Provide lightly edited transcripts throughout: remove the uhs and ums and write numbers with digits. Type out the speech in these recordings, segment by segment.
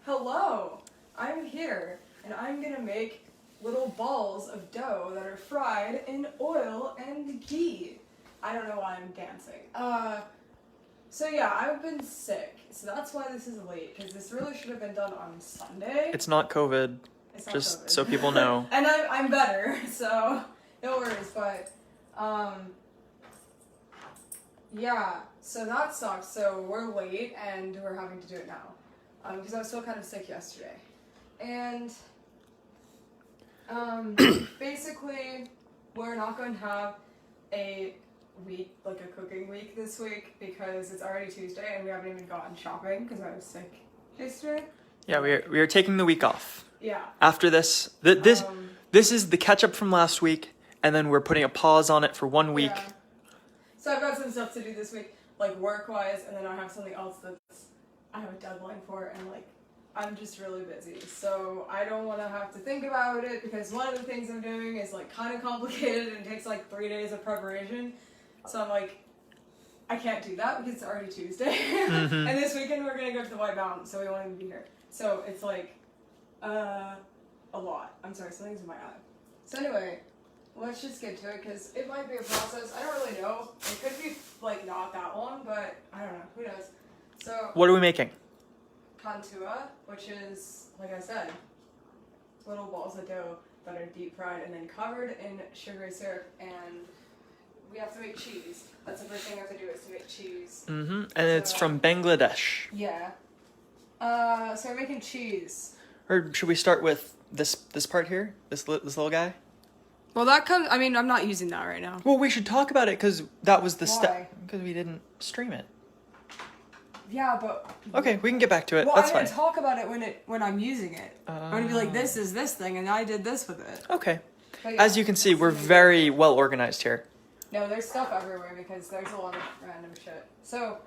Hello, I'm here, and I'm gonna make little balls of dough that are fried in oil and ghee. I don't know why I'm dancing. So yeah, I've been sick, so that's why this is late, because this really should have been done on Sunday. It's not COVID. It's not just COVID. So people know. And I'm better, so no worries, but, yeah, so that sucks, so we're late, and we're having to do it now. Because I was still kind of sick yesterday. And, basically, we're not going to have a week, like a cooking week this week, because it's already Tuesday, and we haven't even gone shopping, because I was sick yesterday. Yeah, we are taking the week off. Yeah. After this, this is the catch-up from last week, and then we're putting a pause on it for 1 week. Yeah. So I've got some stuff to do this week, like work-wise, and then I have something else I have a deadline for, and like, I'm just really busy. So I don't want to have to think about it, because one of the things I'm doing is like kind of complicated and takes like 3 days of preparation. So I'm like, I can't do that because it's already Tuesday. Mm-hmm. And this weekend we're going to go to the White Mountain, so we won't even be here. So it's like, a lot. I'm sorry, something's in my eye. So anyway, let's just get to it, because it might be a process. I don't really know. It could be like not that long, but I don't know. Who knows? So What are we making? Pantua, which is, like I said, little balls of dough that are deep fried and then covered in sugary syrup, and we have to make cheese. That's the first thing we have to do, is to make cheese. Mm-hmm. And it's from Bangladesh. Yeah. So we're making cheese. Or should we start with this part here? This little guy? Well, that comes, I mean, I'm not using that right now. Well, we should talk about it, because that was the Why? step. Because we didn't stream it. Yeah, but... Okay, we can get back to it. Well, That's I'm fine. going to talk about it when I'm using it. I'm going to be like, this is this thing, and I did this with it. Okay. But yeah, As you can see, we're very well organized here. No, there's stuff everywhere, because there's a lot of random shit. So,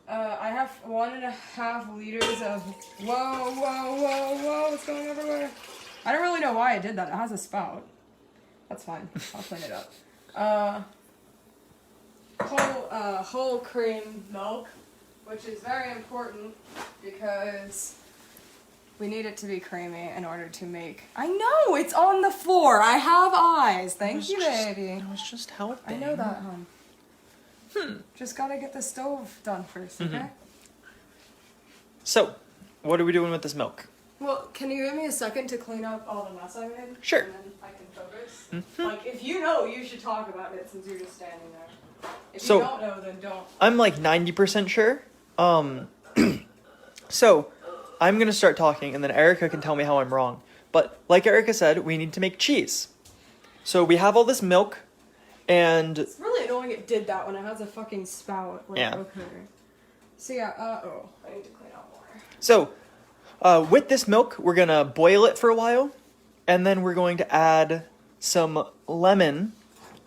I have 1.5 liters of... Whoa, it's going everywhere. I don't really know why I did that. It has a spout. That's fine. I'll clean it up. Whole cream milk, which is very important because we need it to be creamy in order to make... I know! It's on the floor! I have eyes! Thank you, baby. I was just helping. I know that, hon. Just gotta get the stove done first, okay? So, what are we doing with this milk? Well, can you give me a second to clean up all the mess I made? Sure. And then I can focus? Like, if you know, you should talk about it since you're just standing there. If So- you don't know, then don't. I'm like 90% sure. So, I'm going to start talking, and then Erica can tell me how I'm wrong. But, like Erica said, we need to make cheese. So, we have all this milk, and... It's really annoying it did that when it has a fucking spout. Like, Yeah. okay. So yeah, I need to clean out more. So, with this milk, we're going to boil it for a while, and then we're going to add some lemon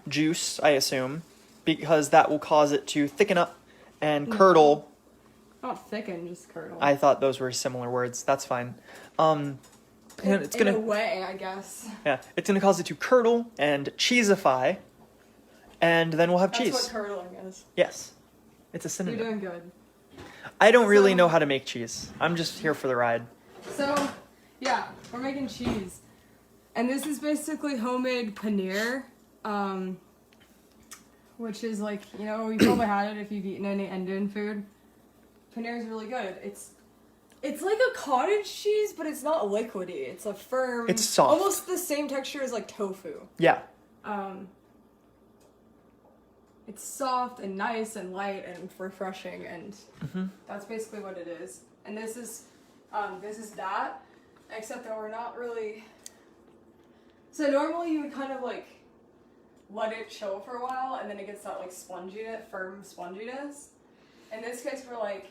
juice, I assume, because that will cause it to thicken up and curdle. Not thicken, just curdle. I thought those were similar words. That's fine. It's in gonna, a way, I guess. yeah, it's gonna cause it to curdle and cheesify, and then we'll have cheese. That's what curdling is. Yes, it's a You're synonym. doing good. I don't really So- know how to make cheese. I'm just here for the ride. So, yeah, we're making cheese. And this is basically homemade paneer, which is like, you know, you probably had it if you've eaten any Indian food. Paneer is really good. It's like a cottage cheese, but it's not liquidy. It's a firm... It's soft. Almost the same texture as like tofu. Yeah. It's soft and nice and light and refreshing, and that's basically what it is. And this is that, except that we're not really... So normally you would kind of like let it chill for a while, and then it gets that like firm sponginess. In this case, we're like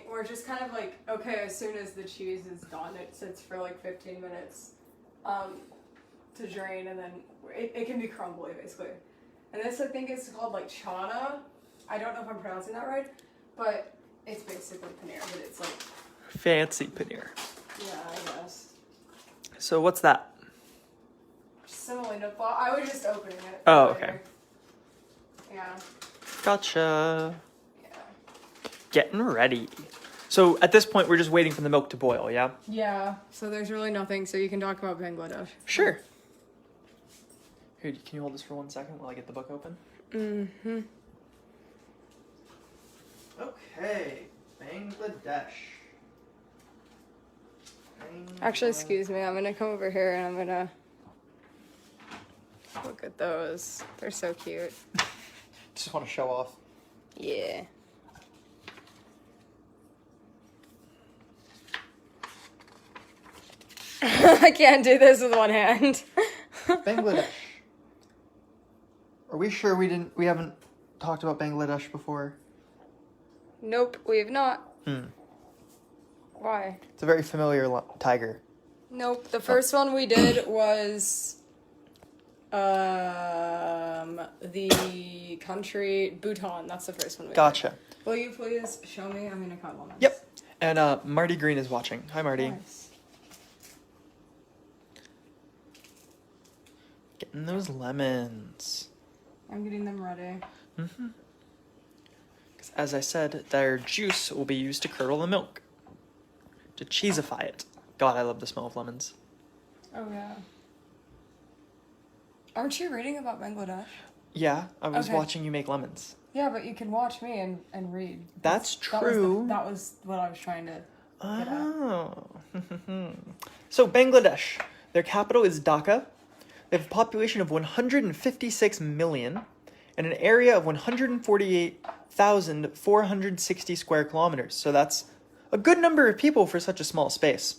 we're just kind of like, okay, as soon as the cheese is done, it sits for like 15 minutes to drain, and then it can be crumbly basically. And this, I think, is called like chana. I don't know if I'm pronouncing that right, but it's basically paneer, but it's like... Fancy paneer. Yeah, I guess. So what's that? Semolina. Well, I was just opening it. Oh, okay. Yeah. Gotcha. Yeah. Getting ready. So at this point, we're just waiting for the milk to boil, yeah? Yeah, so there's really nothing, so you can talk about Bangladesh. Sure. Here, can you hold this for 1 second while I get the book open? Mm-hmm. Okay, Bangladesh. Actually, excuse me, I'm gonna come over here and I'm gonna look at those. They're so cute. Just want to show off. Yeah. I can't do this with one hand. Bangladesh. Are we sure we haven't talked about Bangladesh before? Nope, we have not. Hmm. Why? It's a very familiar tiger. Nope, the first one we did was the country Bhutan. That's the first one we Gotcha. did. Will you please show me? I'm gonna count lemons. Yep. And Marty Green is watching. Hi, Marty. Nice. Getting those lemons. I'm getting them ready. Mm-hmm. Because as I said, their juice will be used to curdle the milk. To cheesify it. God, I love the smell of lemons. Oh, yeah. Aren't you reading about Bangladesh? Yeah, I was Okay. watching you make lemons. Yeah, but you can watch me and read. That's true. That was what I was trying to get at. Oh. So, Bangladesh. Their capital is Dhaka. They have a population of 156 million and an area of 148,460 square kilometers. So that's a good number of people for such a small space.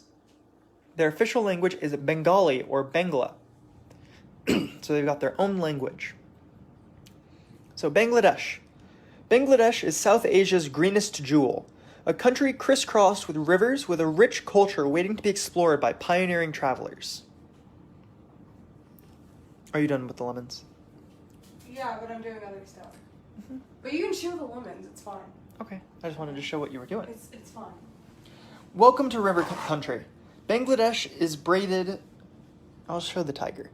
Their official language is Bengali or Bangla. So they've got their own language. So Bangladesh. Bangladesh is South Asia's greenest jewel, a country crisscrossed with rivers with a rich culture waiting to be explored by pioneering travelers. Are you done with the lemons? Yeah, but I'm doing other stuff. Mm-hmm. But you can show the lemons. It's fine. Okay, I just wanted to show what you were doing. It's fine. Welcome to river country. Bangladesh is braided... I'll show the tiger.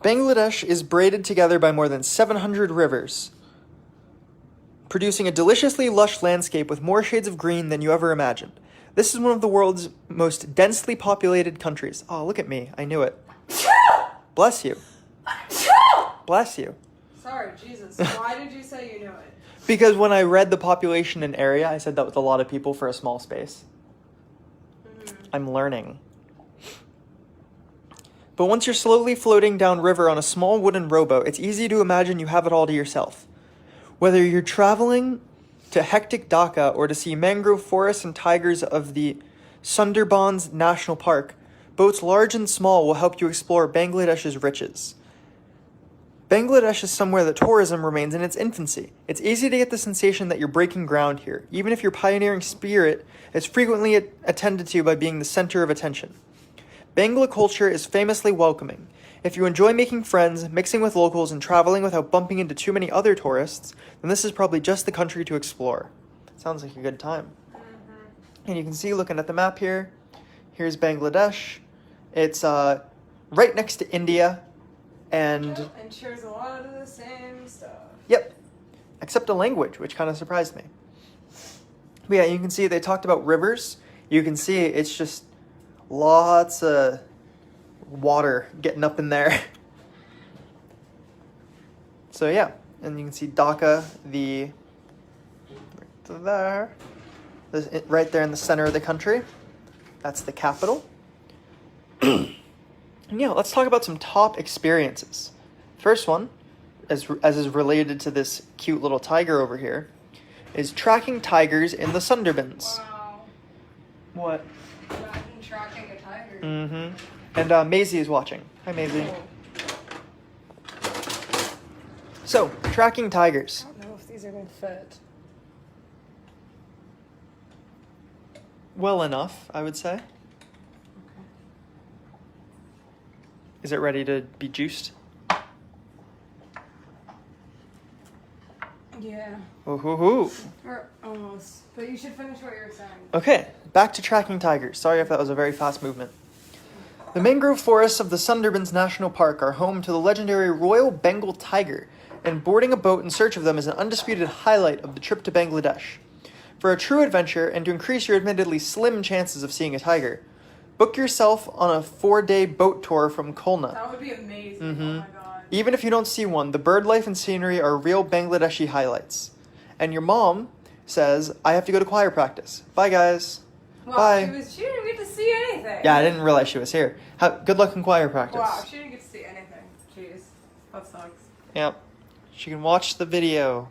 Bangladesh is braided together by more than 700 rivers, producing a deliciously lush landscape with more shades of green than you ever imagined. This is one of the world's most densely populated countries. Oh, look at me. I knew it. Bless you. Bless you. Sorry, Jesus. Why did you say you knew it? Because when I read the population and area, I said that was a lot of people for a small space. I'm learning. But once you're slowly floating downriver on a small wooden rowboat, it's easy to imagine you have it all to yourself. Whether you're traveling to hectic Dhaka or to see mangrove forests and tigers of the Sundarbans National Park, boats large and small will help you explore Bangladesh's riches. Bangladesh is somewhere that tourism remains in its infancy. It's easy to get the sensation that you're breaking ground here, even if your pioneering spirit is frequently attended to by being the center of attention. Bangla culture is famously welcoming. If you enjoy making friends, mixing with locals, and traveling without bumping into too many other tourists, then this is probably just the country to explore. Sounds like a good time. Mm-hmm. And you can see, looking at the map here, here's Bangladesh. It's right next to India, and shares a lot of the same stuff. Yep, except a language, which kind of surprised me. But yeah, you can see they talked about rivers. You can see it's just lots of water getting up in there. So yeah, and you can see Dhaka, right there in the center of the country. That's the capital. And yeah, let's talk about some top experiences. First one, as is related to this cute little tiger over here, is tracking tigers in the Sundarbans. Wow. What? Imagine tracking a tiger. Mm-hmm. And Maisie is watching. Hi, Maisie. Oh. So, tracking tigers. I don't know if these are going to fit. Well enough, I would say. Is it ready to be juiced? Yeah. Ooh. Or almost. But you should finish what you're saying. Okay, back to tracking tigers. Sorry if that was a very fast movement. The mangrove forests of the Sundarbans National Park are home to the legendary Royal Bengal tiger, and boarding a boat in search of them is an undisputed highlight of the trip to Bangladesh. For a true adventure and to increase your admittedly slim chances of seeing a tiger, book yourself on a 4-day boat tour from Khulna. That would be amazing. Mm-hmm. Oh my god. Even if you don't see one, the bird life and scenery are real Bangladeshi highlights. And your mom says, I have to go to choir practice. Bye, guys. Well, Bye. she didn't get to see anything. Yeah, I didn't realize she was here. Good luck in choir practice. Wow, she didn't get to see anything. Jeez. That sucks. Yep. She can watch the video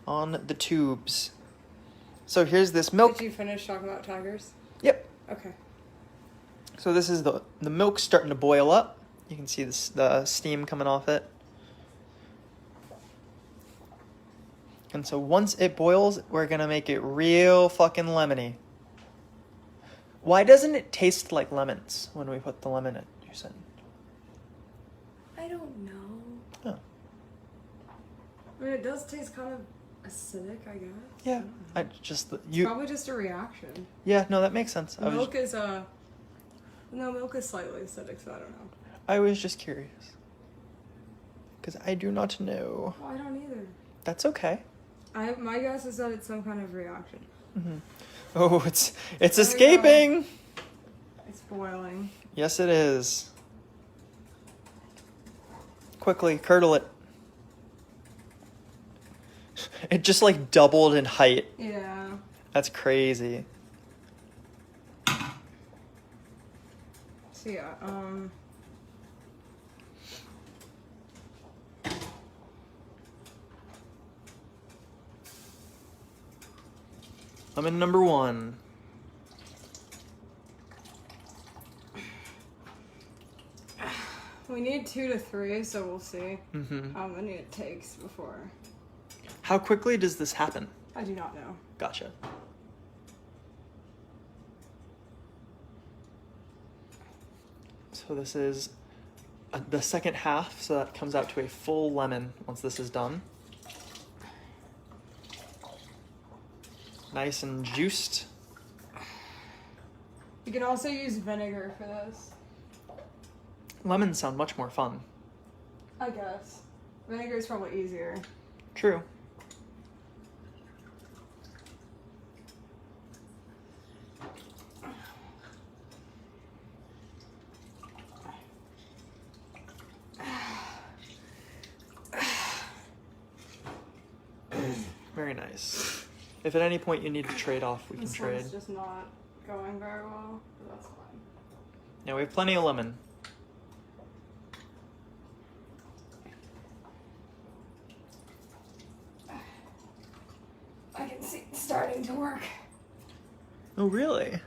on the tubes. So here's this milk. Did you finish talking about tigers? Yep. Okay. So this is the milk starting to boil up. You can see the steam coming off it. And so once it boils, we're going to make it real fucking lemony. Why doesn't it taste like lemons when we put the lemon juice in? I don't know. Oh. I mean, it does taste kind of acidic, I guess. Yeah. It's probably just a reaction. Yeah, no, that makes sense. Milk is slightly acidic, so I don't know. I was just curious. Because I do not know. Well, I don't either. That's okay. My guess is that it's some kind of reaction. Mm-hmm. Oh, it's escaping! It's boiling. Yes, it is. Quickly, curdle it. It just like doubled in height. Yeah. That's crazy. So yeah, Lemon number 1. we need 2 to 3, so we'll see Mm-hmm. how many it takes before. How quickly does this happen? I do not know. Gotcha. So this is the second half, so that comes out to a full lemon once this is done. Nice and juiced. You can also use vinegar for this, Lemons sound much more fun. I guess. Vinegar is probably easier. True. Very nice. If at any point you need to trade off, we can This trade. one's just not going very well, but that's fine. Yeah, we have plenty of lemon. I can see it's starting to work. Oh, really?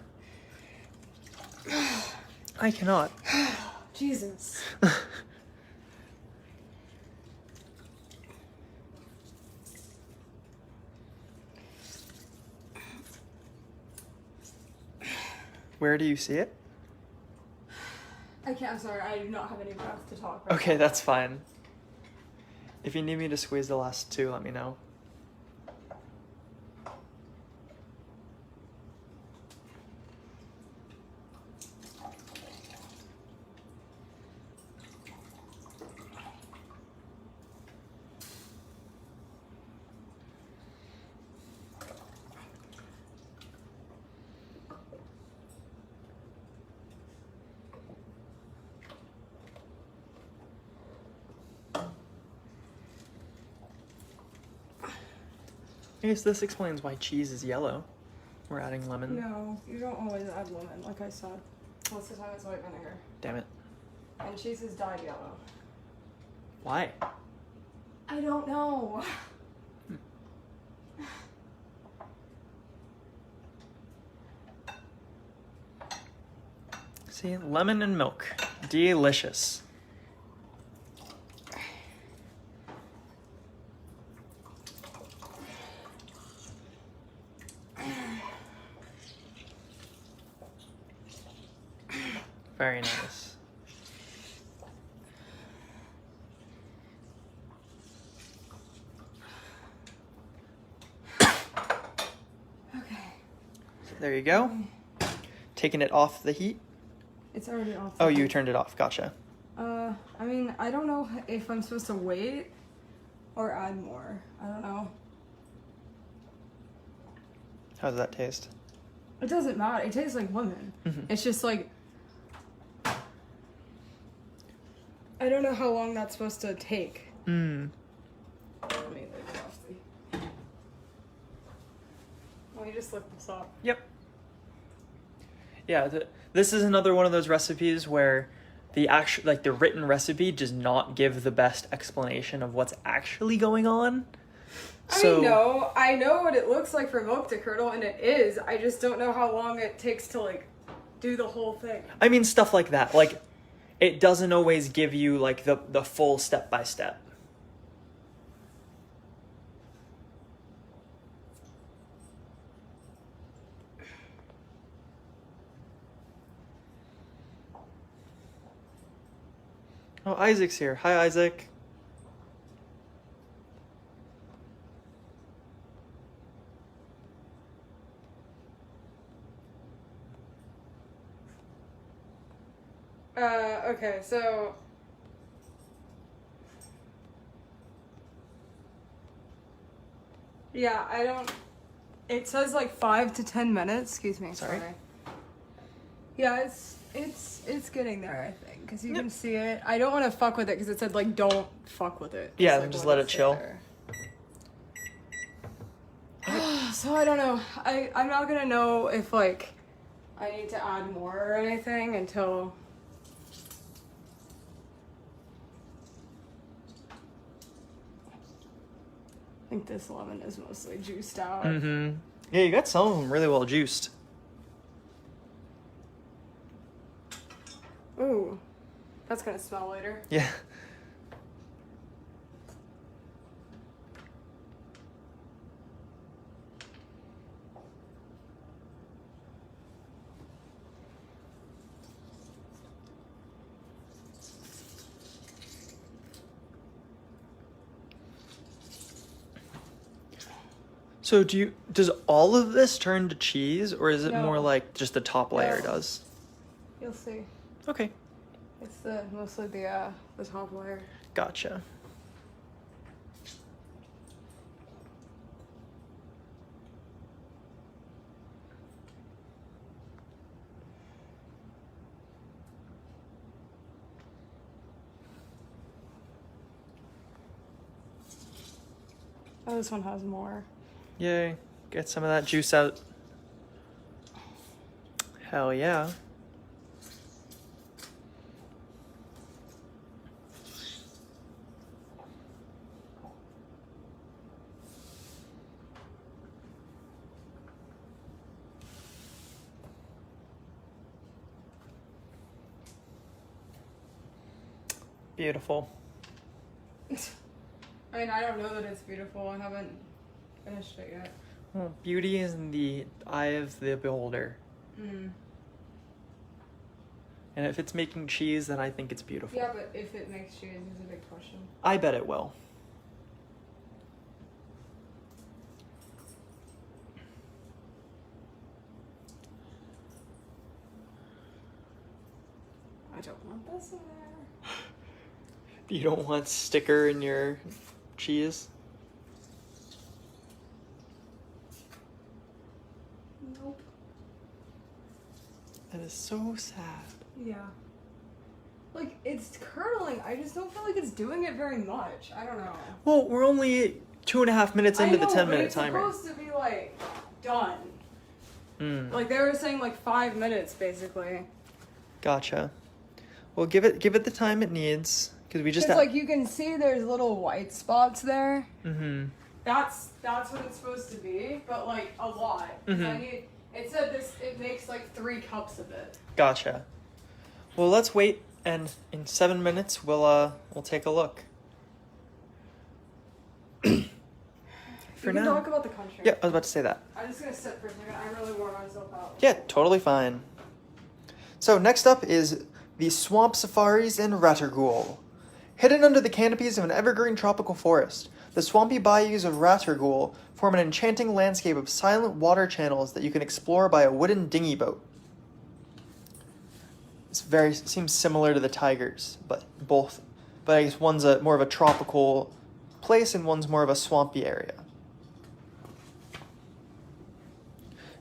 I cannot. Jesus. Where do you see it? I can't, I'm sorry, I do not have any breath to talk right Okay, now. that's fine. If you need me to squeeze the last 2, let me know. I guess this explains why cheese is yellow. We're adding lemon. No, you don't always add lemon, like I said. Most of the time it's white vinegar. Damn it. And cheese is dyed yellow. Why? I don't know. See, lemon and milk. Delicious. Very nice. Okay. There you go. Taking it off the heat. It's already off. Oh, you turned it off. Gotcha. I mean, I don't know if I'm supposed to wait or add more. I don't know. How does that taste? It doesn't matter. It tastes like lemon. It's just like, I don't know how long that's supposed to take. Let me look off the... Let me just look this up. Yep. Yeah, this is another one of those recipes where the actual, like the written recipe does not give the best explanation of what's actually going on. I know what it looks like for milk to curdle, and it is. I just don't know how long it takes to like do the whole thing. I mean, stuff like that. Like, it doesn't always give you like the full step by step. Oh, Isaac's here. Hi, Isaac. Okay, so... Yeah, I don't... It says like 5 to 10 minutes. Excuse me, sorry. Yeah, it's getting there, I think, because you can see it. I don't want to fuck with it because it said like don't fuck with it. Yeah, like, just let it chill. So I don't know. I'm not gonna know if like I need to add more or anything until. I think this lemon is mostly juiced out. Yeah, you got some of them really well juiced. Ooh, that's gonna smell later. Yeah. So does all of this turn to cheese, or is it more like just the top layer does? You'll see. Okay. It's mostly the top layer. Gotcha. Oh, this one has more. Yay. Get some of that juice out. Hell yeah. Beautiful. I mean, I don't know that it's beautiful. I haven't finished it yet. Well, beauty is in the eye of the beholder. And if it's making cheese, then I think it's beautiful. Yeah, but if it makes cheese is a big question. I bet it will. I don't want this in there. You don't want sticker in your cheese? Nope. That is so sad. Yeah. Like, it's curdling. I just don't feel like it's doing it very much. I don't know. Well, we're only 2.5 minutes into the 10-minute timer. It's supposed to be, like, done. Like, they were saying, like, 5 minutes, basically. Gotcha. Well, give it the time it needs. Because we just... like, you can see there's little white spots there. That's what it's supposed to be, but, like, a lot. It said it makes, like, 3 cups of it. Gotcha. Well, let's wait, and in 7 minutes, we'll take a look. For now. Talk about the country. Yeah, I was about to say that. I'm just gonna sit for a second. I really wore myself out. Yeah, totally fine. So next up is the swamp safaris in Rattergul. Hidden under the canopies of an evergreen tropical forest, the swampy bayous of Rattergul form an enchanting landscape of silent water channels that you can explore by a wooden dinghy boat. Seems similar to the Tigers, but I guess one's more of a tropical place and one's more of a swampy area.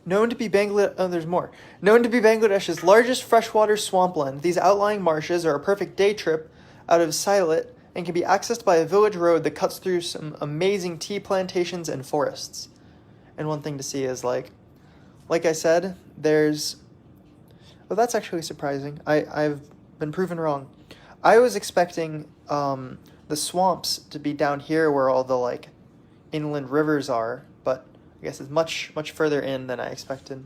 Known to be there's more. Known to be Bangladesh's largest freshwater swampland, these outlying marshes are a perfect day trip out of Sylhet and can be accessed by a village road that cuts through some amazing tea plantations and forests. And one thing to see is like I said, there's. Well, that's actually surprising. I've been proven wrong. I was expecting the swamps to be down here where all the like inland rivers are, but I guess it's much further in than I expected.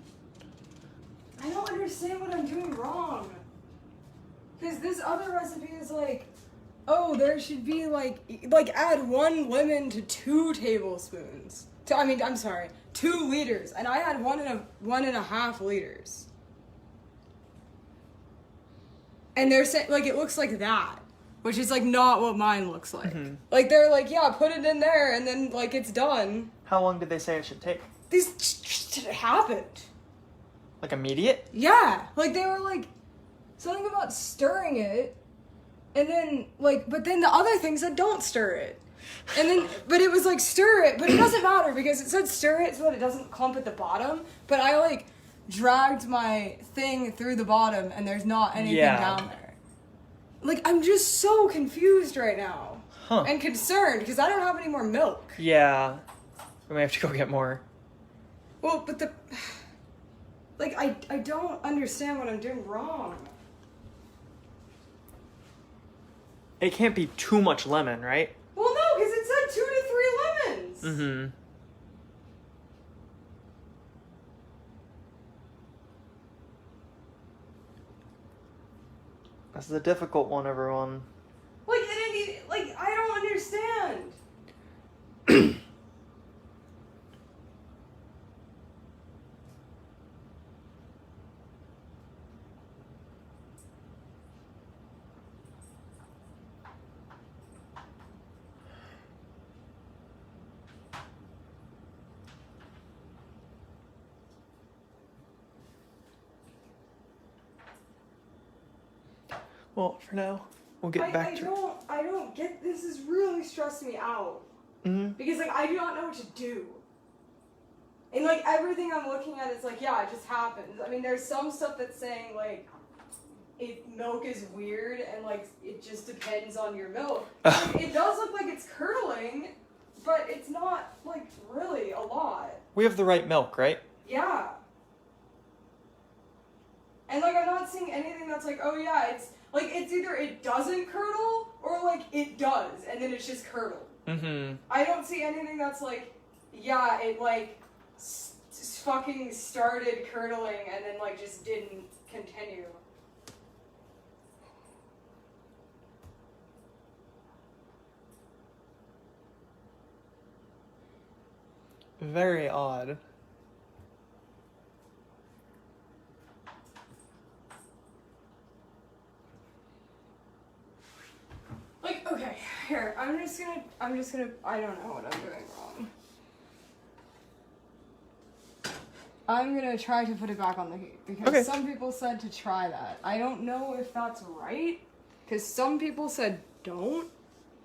I don't understand what I'm doing wrong. Because this other recipe is like, oh, there should be like add 1 lemon to 2 tablespoons. 2 liters, and I had 1.5 liters. And they're saying like it looks like that, which is like not what mine looks like. Mm-hmm. Like they're like, yeah, put it in there, and then like it's done. How long did they say it should take? This just happened. Like immediate? Yeah, like they were like something about stirring it, and then like, but then the other thing said don't stir it, and then but it was like stir it, but it doesn't matter because it said stir it so that it doesn't clump at the bottom. But I like dragged my thing through the bottom, and there's not anything down there. Like I'm just so confused right now, and concerned because I don't have any more milk. Yeah, we may have to go get more. Well, but I don't understand what I'm doing wrong. It can't be too much lemon, right? Well, no, because it said 2 to 3 lemons. Mm-hmm. This is a difficult one, everyone. Like, I don't understand. Well, for now, we'll get back to. I don't get. This is really stressing me out. Mm-hmm. Because like I do not know what to do. And like everything I'm looking at is like, yeah, it just happens. I mean, there's some stuff that's saying like, milk is weird and like it just depends on your milk. Like, it does look like it's curdling, but it's not like really a lot. We have the right milk, right? Yeah. And like I'm not seeing anything that's like, oh yeah, it's like it's either it doesn't curdle or like it does and then it's just curdled. Mm-hmm. I don't see anything that's like, yeah, it like fucking started curdling and then like just didn't continue. Very odd. Like, okay, here, I'm just gonna, I don't know what I'm doing wrong. I'm gonna try to put it back on the heat, because some people said to try that. I don't know if that's right, because some people said don't.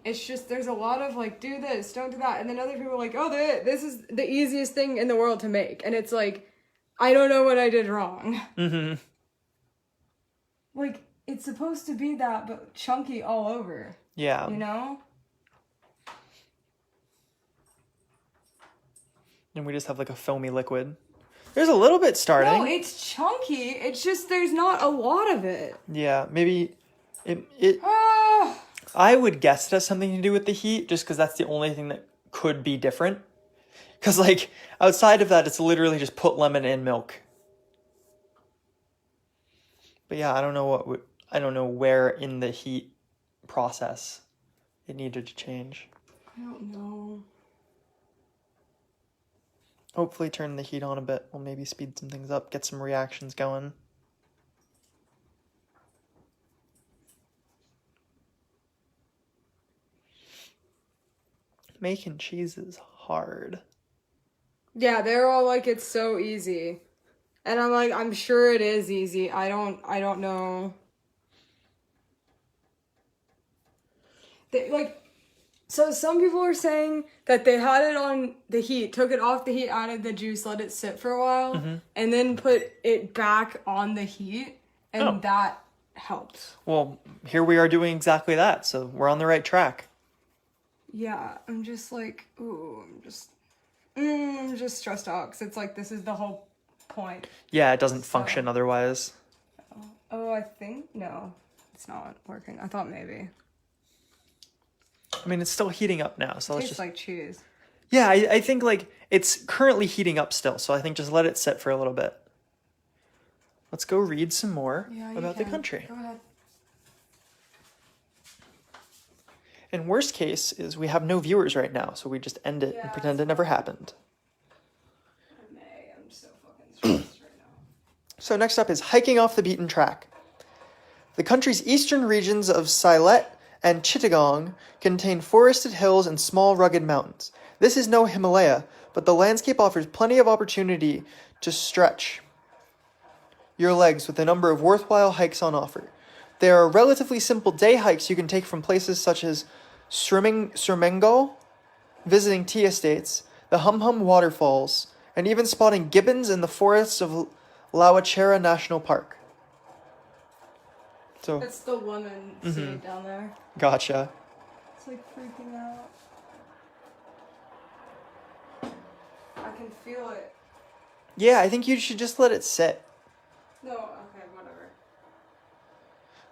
It's just, there's a lot of, like, do this, don't do that, and then other people are like, oh, this is the easiest thing in the world to make, and it's like, I don't know what I did wrong. Mm-hmm. Like, it's supposed to be that, but chunky all over. Yeah. You know? And we just have, like, a foamy liquid. There's a little bit starting. No, it's chunky. It's just there's not a lot of it. Yeah, maybe I would guess it has something to do with the heat, just because that's the only thing that could be different. Because, like, outside of that, it's literally just put lemon in milk. But yeah, I don't know where in the heat process it needed to change. I don't know. Hopefully turn the heat on a bit will maybe speed some things up, get some reactions going. Making cheese is hard. Yeah, they're all like, it's so easy. And I'm like, I'm sure it is easy. I don't know. So some people are saying that they had it on the heat, took it off the heat, added the juice, let it sit for a while, and then put it back on the heat, and that helped. Well, here we are doing exactly that, so we're on the right track. Yeah, I'm just like, ooh, I'm just stressed out, because it's like, this is the whole point. Yeah, it doesn't function otherwise. Oh, I think, no, it's not working. I thought maybe. I mean, it's still heating up now, so let's Tastes just... like cheese. Yeah, I think, like, it's currently heating up still, so I think just let it sit for a little bit. Let's go read some more about the country. Go ahead. And worst case is we have no viewers right now, so we just end it and pretend it never happened. I'm so fucking stressed right now. So next up is hiking off the beaten track. The country's eastern regions of Sylhet and Chittagong contain forested hills and small rugged mountains. This is no Himalaya, but the landscape offers plenty of opportunity to stretch your legs with a number of worthwhile hikes on offer. There are relatively simple day hikes you can take from places such as Surmengal, visiting tea estates, the Hum Hum waterfalls, and even spotting gibbons in the forests of Lawachera National Park. So It's the lemon seed down there. Gotcha. It's like freaking out. I can feel it. Yeah, I think you should just let it sit. No, okay,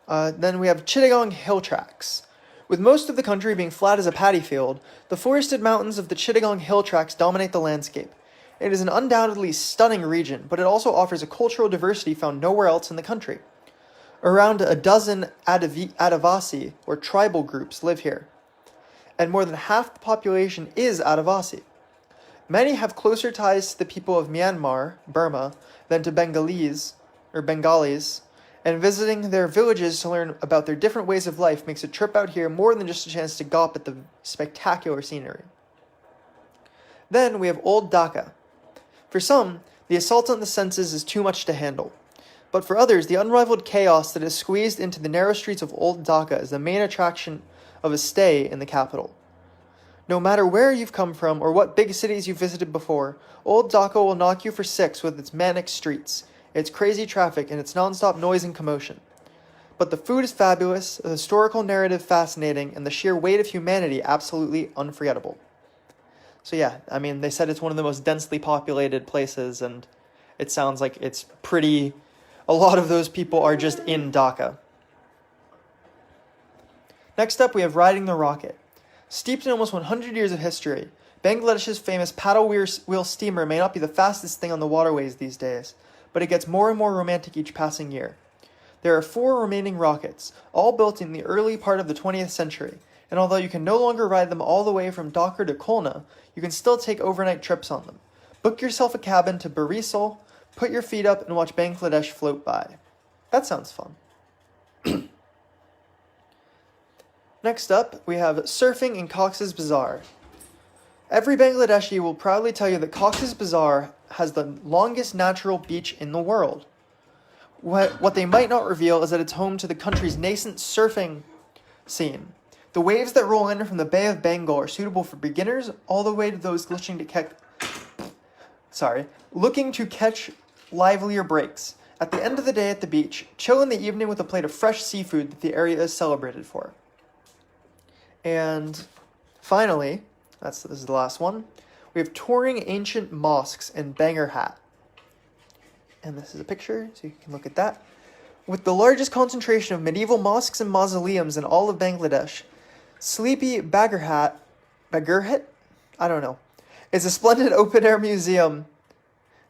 whatever. Then we have Chittagong hill tracks. With most of the country being flat as a paddy field, the forested mountains of the Chittagong hill tracks dominate the landscape. It is an undoubtedly stunning region, but it also offers a cultural diversity found nowhere else in the country. Around a dozen Adivasi, or tribal groups, live here, and more than half the population is Adivasi. Many have closer ties to the people of Myanmar, Burma, than to Bengalis, and visiting their villages to learn about their different ways of life makes a trip out here more than just a chance to gawp at the spectacular scenery. Then we have Old Dhaka. For some, the assault on the senses is too much to handle. But for others, the unrivaled chaos that is squeezed into the narrow streets of Old Dhaka is the main attraction of a stay in the capital. No matter where you've come from or what big cities you've visited before, Old Dhaka will knock you for six with its manic streets, its crazy traffic, and its non-stop noise and commotion. But the food is fabulous, the historical narrative fascinating, and the sheer weight of humanity absolutely unforgettable. So yeah, I mean, they said it's one of the most densely populated places, and it sounds like it's pretty... A lot of those people are just in Dhaka. Next up, we have riding the rocket. Steeped in almost 100 years of history, Bangladesh's famous paddle wheel steamer may not be the fastest thing on the waterways these days, but it gets more and more romantic each passing year. There are 4 remaining rockets, all built in the early part of the 20th century, and although you can no longer ride them all the way from Dhaka to Khulna, you can still take overnight trips on them. Book yourself a cabin to Barisal, put your feet up, and watch Bangladesh float by. That sounds fun. Next up, we have surfing in Cox's Bazar. Every Bangladeshi will proudly tell you that Cox's Bazar has the longest natural beach in the world. What they might not reveal is that it's home to the country's nascent surfing scene. The waves that roll in from the Bay of Bengal are suitable for beginners all the way to those looking to catch livelier breaks. At the end of the day at the beach, chill in the evening with a plate of fresh seafood that the area is celebrated for. And finally, this is the last one, we have touring ancient mosques in Bangerhat. And this is a picture, so you can look at that. With the largest concentration of medieval mosques and mausoleums in all of Bangladesh, sleepy Bagurhat, I don't know, is a splendid open-air museum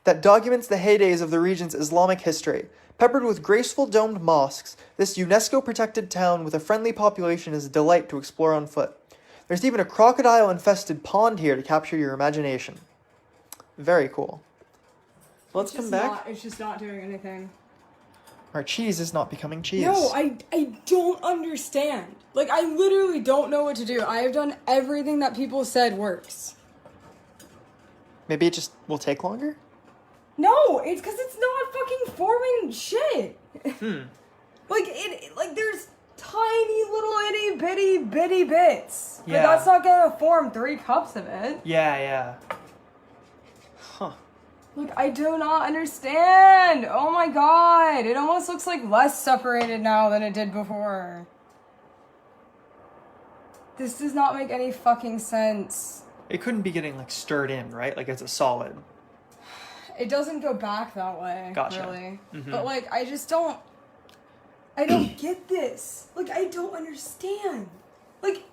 that documents the heydays of the region's Islamic history. Peppered with graceful domed mosques, this UNESCO-protected town with a friendly population is a delight to explore on foot. There's even a crocodile-infested pond here to capture your imagination. Very cool. Let's come back. It's just not doing anything. Our cheese is not becoming cheese. No, I don't understand. Like, I literally don't know what to do. I have done everything that people said works. Maybe it just will take longer? No, it's because it's not fucking forming shit. Like, there's tiny little itty bitty bits. Yeah. But that's not gonna form 3 cups of it. Yeah. Huh. Like, I do not understand. Oh my god. It almost looks like less separated now than it did before. This does not make any fucking sense. It couldn't be getting like stirred in, right? Like it's a solid. It doesn't go back that way, Gotcha. really. Mm-hmm. But like, I don't get this. Like, I don't understand. Like,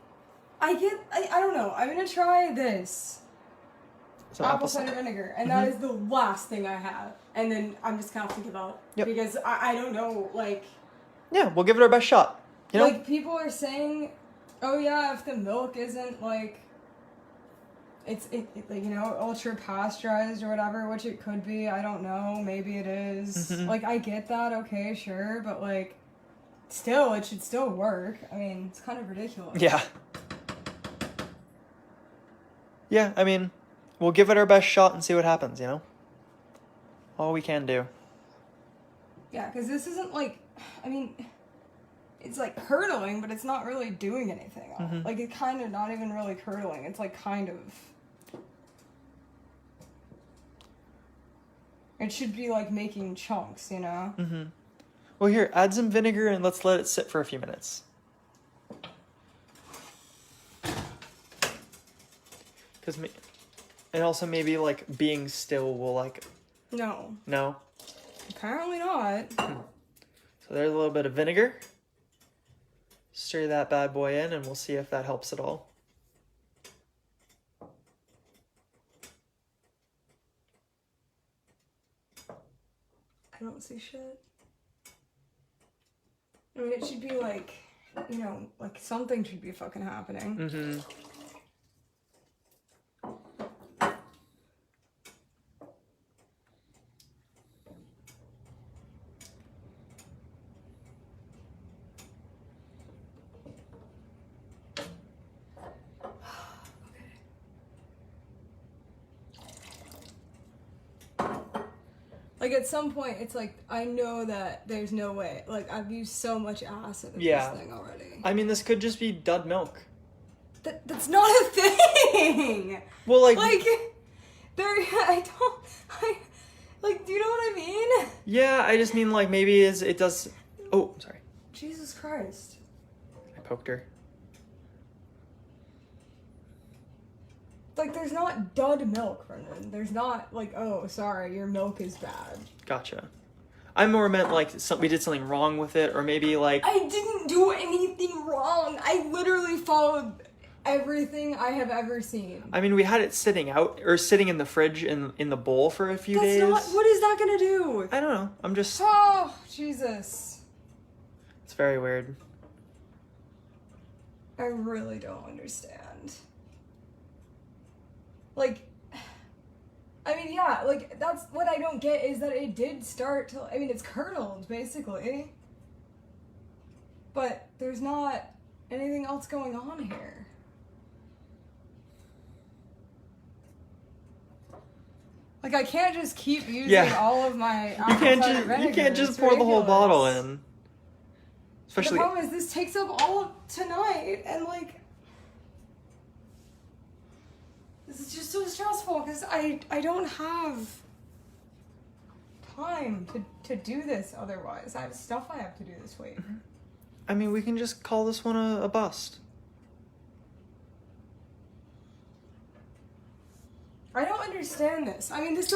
I don't know. I'm gonna try this. So Apple cider vinegar. And that is the last thing I have. And then I'm just gonna have to give up. Yep. Because I don't know, like... Yeah, we'll give it our best shot. You know? Like, people are saying, oh yeah, if the milk isn't, like... It's like, you know, ultra pasteurized or whatever, which it could be. I don't know. Maybe it is. Mm-hmm. Like, I get that. Okay, sure. But, like, still, it should still work. I mean, it's kind of ridiculous. Yeah. Yeah, I mean, we'll give it our best shot and see what happens, you know? All we can do. Yeah, because this isn't, like... I mean... It's like curdling, but it's not really doing anything. Mm-hmm. Like, it's kind of not even really curdling. It's like kind of... It should be like making chunks, you know? Mm-hmm. Well, here, add some vinegar and let's let it sit for a few minutes. And also maybe like being still will like... No. No? Apparently not. So there's a little bit of vinegar. Stir that bad boy in and we'll see if that helps at all. I don't see shit. I mean, it should be like, you know, like something should be fucking happening. Mm-hmm. Like, at some point, it's like, I know that there's no way. Like, I've used so much acid in Yeah. this thing already. I mean, this could just be dud milk. That's not a thing! Well, like... Like, like, do you know what I mean? Yeah, I just mean, like, maybe it does... Oh, sorry. Jesus Christ. I poked her. Like, there's not dud milk, Brendan. There's not, like, oh, sorry, your milk is bad. Gotcha. I more meant, like, we did something wrong with it, or maybe, like... I didn't do anything wrong. I literally followed everything I have ever seen. I mean, we had it sitting out, or sitting in the fridge in the bowl for a few days. What is that gonna do? I don't know. I'm just... Oh, Jesus. It's very weird. I really don't understand. Like, I mean, yeah, like, that's what I don't get is that it did start to, I mean, it's curdled, basically. But there's not anything else going on here. Like, I can't just keep using all of my apple cider vinegar. You can't just It's pour the whole ridiculous. bottle in. Especially... The problem is this takes up all of tonight, and, like... This is just so stressful because I don't have time to do this otherwise. I have stuff I have to do this week. I mean, we can just call this one a bust. I don't understand this. I mean, this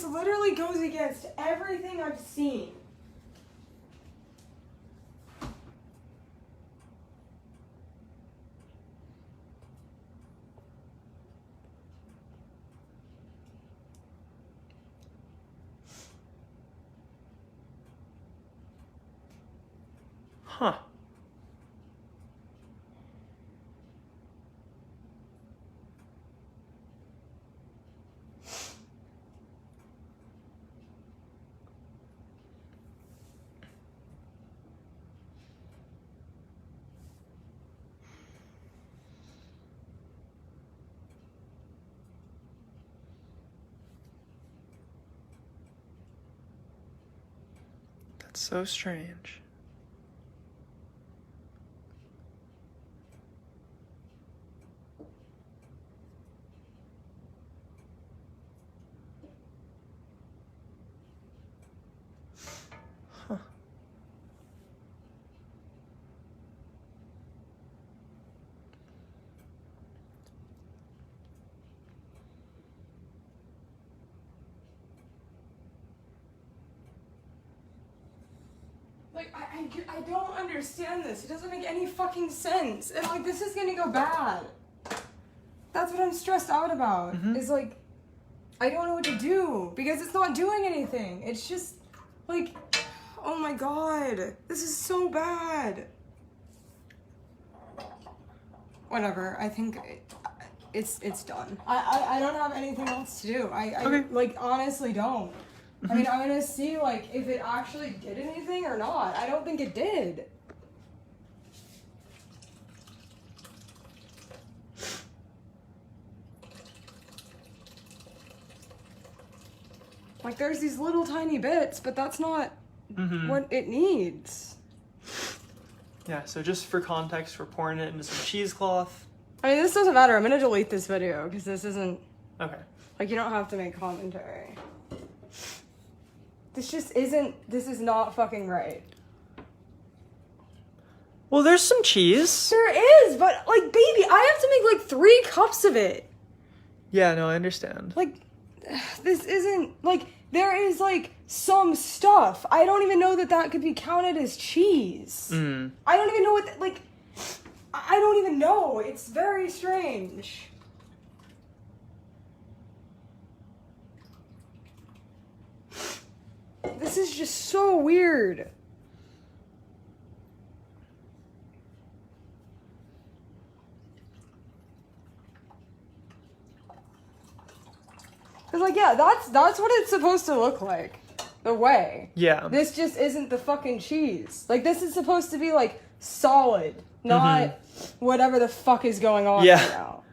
literally goes against everything I've seen. Huh. That's so strange. I don't understand this. It doesn't make any fucking sense. And like, this is gonna go bad. That's what I'm stressed out about. Is like, I don't know what to do because it's not doing anything. It's just like, oh my god, this is so bad. Whatever. I think it's done. I don't have anything else to do. I like honestly don't. I mean, I'm gonna see like if it actually did anything or not. I don't think it did. Like there's these little tiny bits, but that's not what it needs. Yeah, so just for context, we're pouring it into some cheesecloth. I mean, this doesn't matter. I'm gonna delete this video because this isn't... Okay. Like, you don't have to make commentary. This just isn't... This is not fucking right. Well, there's some cheese. There is, but, like, baby, I have to make, like, 3 cups of it. Yeah, no, I understand. Like, this isn't... Like, there is, like, some stuff. I don't even know that could be counted as cheese. I don't even know what... Like, I don't even know. It's very strange. This is just so weird. Cause like, yeah, that's what it's supposed to look like. The way. Yeah. This just isn't the fucking cheese. Like, this is supposed to be like solid, not whatever the fuck is going on right now.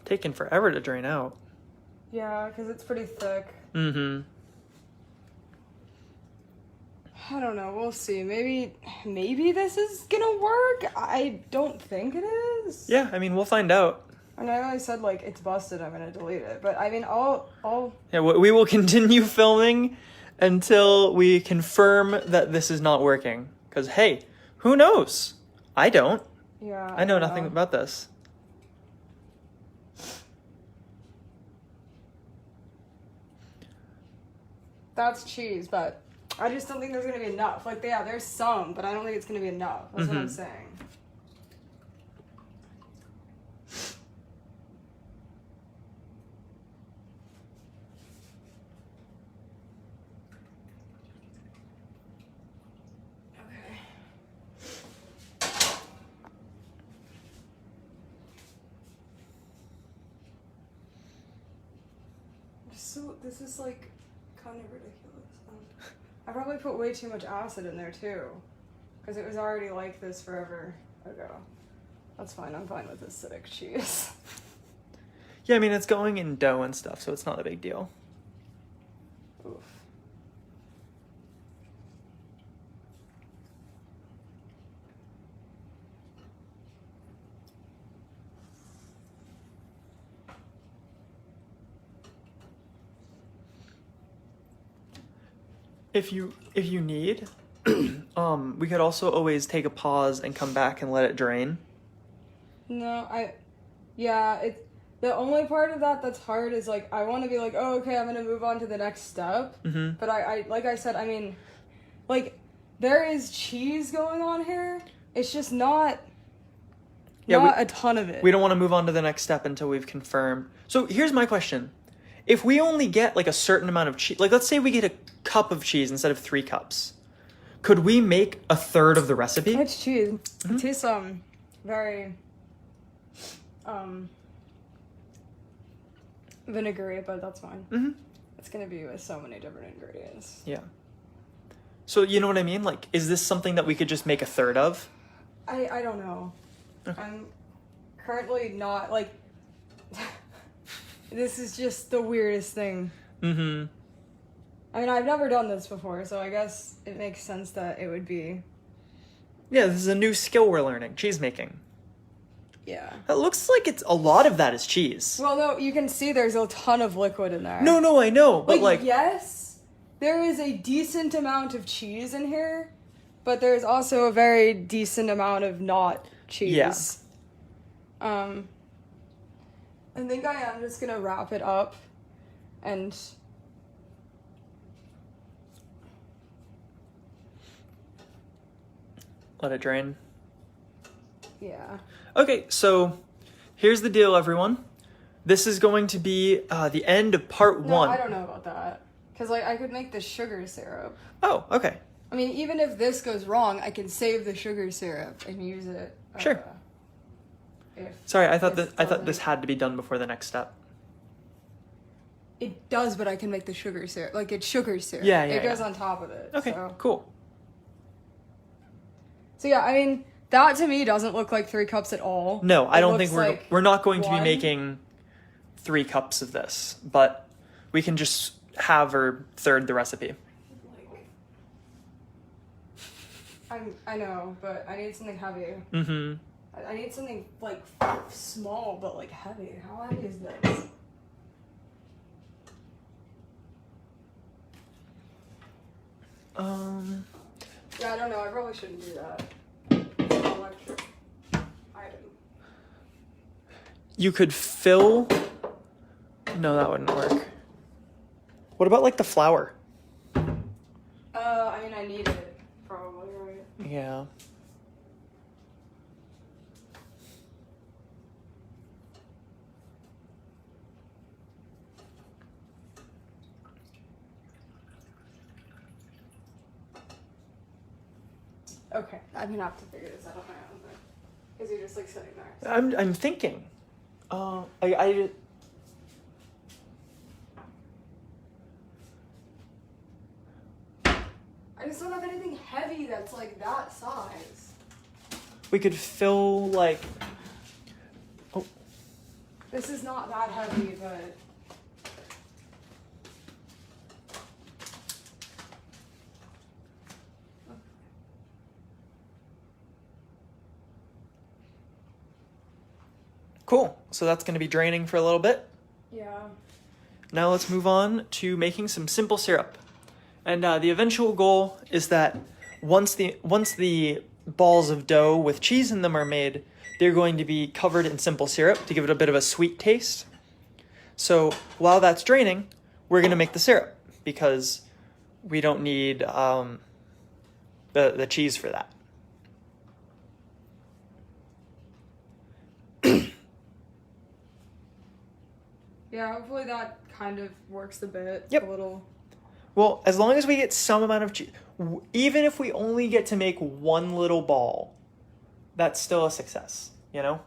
Taking forever to drain out. Yeah, because it's pretty thick. I don't know. We'll see. Maybe this is gonna work. I don't think it is. Yeah, I mean, we'll find out. And I always said, like, it's busted, I'm gonna delete it. But, I mean, I'll... Yeah, we will continue filming until we confirm that this is not working. Because, hey, who knows? I don't. Yeah. I know nothing about this. That's cheese, but I just don't think there's gonna be enough. Like, yeah, there's some, but I don't think it's gonna be enough. That's what I'm saying. So this is like kind of ridiculous. I probably put way too much acid in there too, because it was already like this forever ago. That's fine. I'm fine with acidic cheese. Yeah, I mean, it's going in dough and stuff, so it's not a big deal. Oof. If you need, we could also always take a pause and come back and let it drain. No, the only part of that that's hard is like, I want to be like, oh, okay, I'm going to move on to the next step. But I like I said, I mean, like, there is cheese going on here. It's just not a ton of it. We don't want to move on to the next step until we've confirmed. So here's my question. If we only get like a certain amount of cheese, like let's say we get a cup of cheese instead of 3 cups, could we make a third of the recipe? It's cheese. It tastes very vinegary, but that's fine. It's gonna be with so many different ingredients. Yeah. So you know what I mean? Like, is this something that we could just make a third of? I don't know. Okay. I'm currently not like. This is just the weirdest thing. I mean, I've never done this before, so I guess it makes sense that it would be. Yeah, this is a new skill we're learning, cheese making. Yeah. It looks like it's a lot of that is cheese. Well, no, you can see there's a ton of liquid in there. No, I know, but like yes, there is a decent amount of cheese in here, but there's also a very decent amount of not cheese. Yeah. I think I am just gonna wrap it up and let it drain. yeah. Okay, so here's the deal, everyone. This is going to be the end of part No, 1. I don't know about that. Because, like, I could make the sugar syrup. Oh, okay. I mean, even if this goes wrong, I can save the sugar syrup and use it. Sure. Sorry, I thought this had to be done before the next step. It does, but I can make the sugar syrup. Like, it's sugar syrup. Yeah, It goes on top of it. Okay, So. cool. So, yeah, I mean, that to me doesn't look like 3 cups at all. No, I It don't think looks like we're not going to be 1. making 3 cups of this, but we can just have her third the recipe. I know, but I need something heavy. Mm-hmm. I need something, like, small, but, like, heavy. How heavy is this? Yeah, I don't know. I probably shouldn't do that. Electric item. You could fill... No, that wouldn't work. What about, like, the flour? I mean, I need it, probably, right? Yeah. Okay, I'm gonna have to figure this out on my own, because you're just, like, sitting there. So. I'm thinking. I just don't have anything heavy that's, like, that size. We could fill, like... Oh, This is not that heavy, but... cool. So that's going to be draining for a little bit. Yeah. Now let's move on to making some simple syrup. And the eventual goal is that once the balls of dough with cheese in them are made, they're going to be covered in simple syrup to give it a bit of a sweet taste. So while that's draining, we're going to make the syrup because we don't need the cheese for that. Yeah, hopefully that kind of works a bit. Yep. A little. Well, as long as we get some amount of cheese, even if we only get to make one little ball, that's still a success, you know?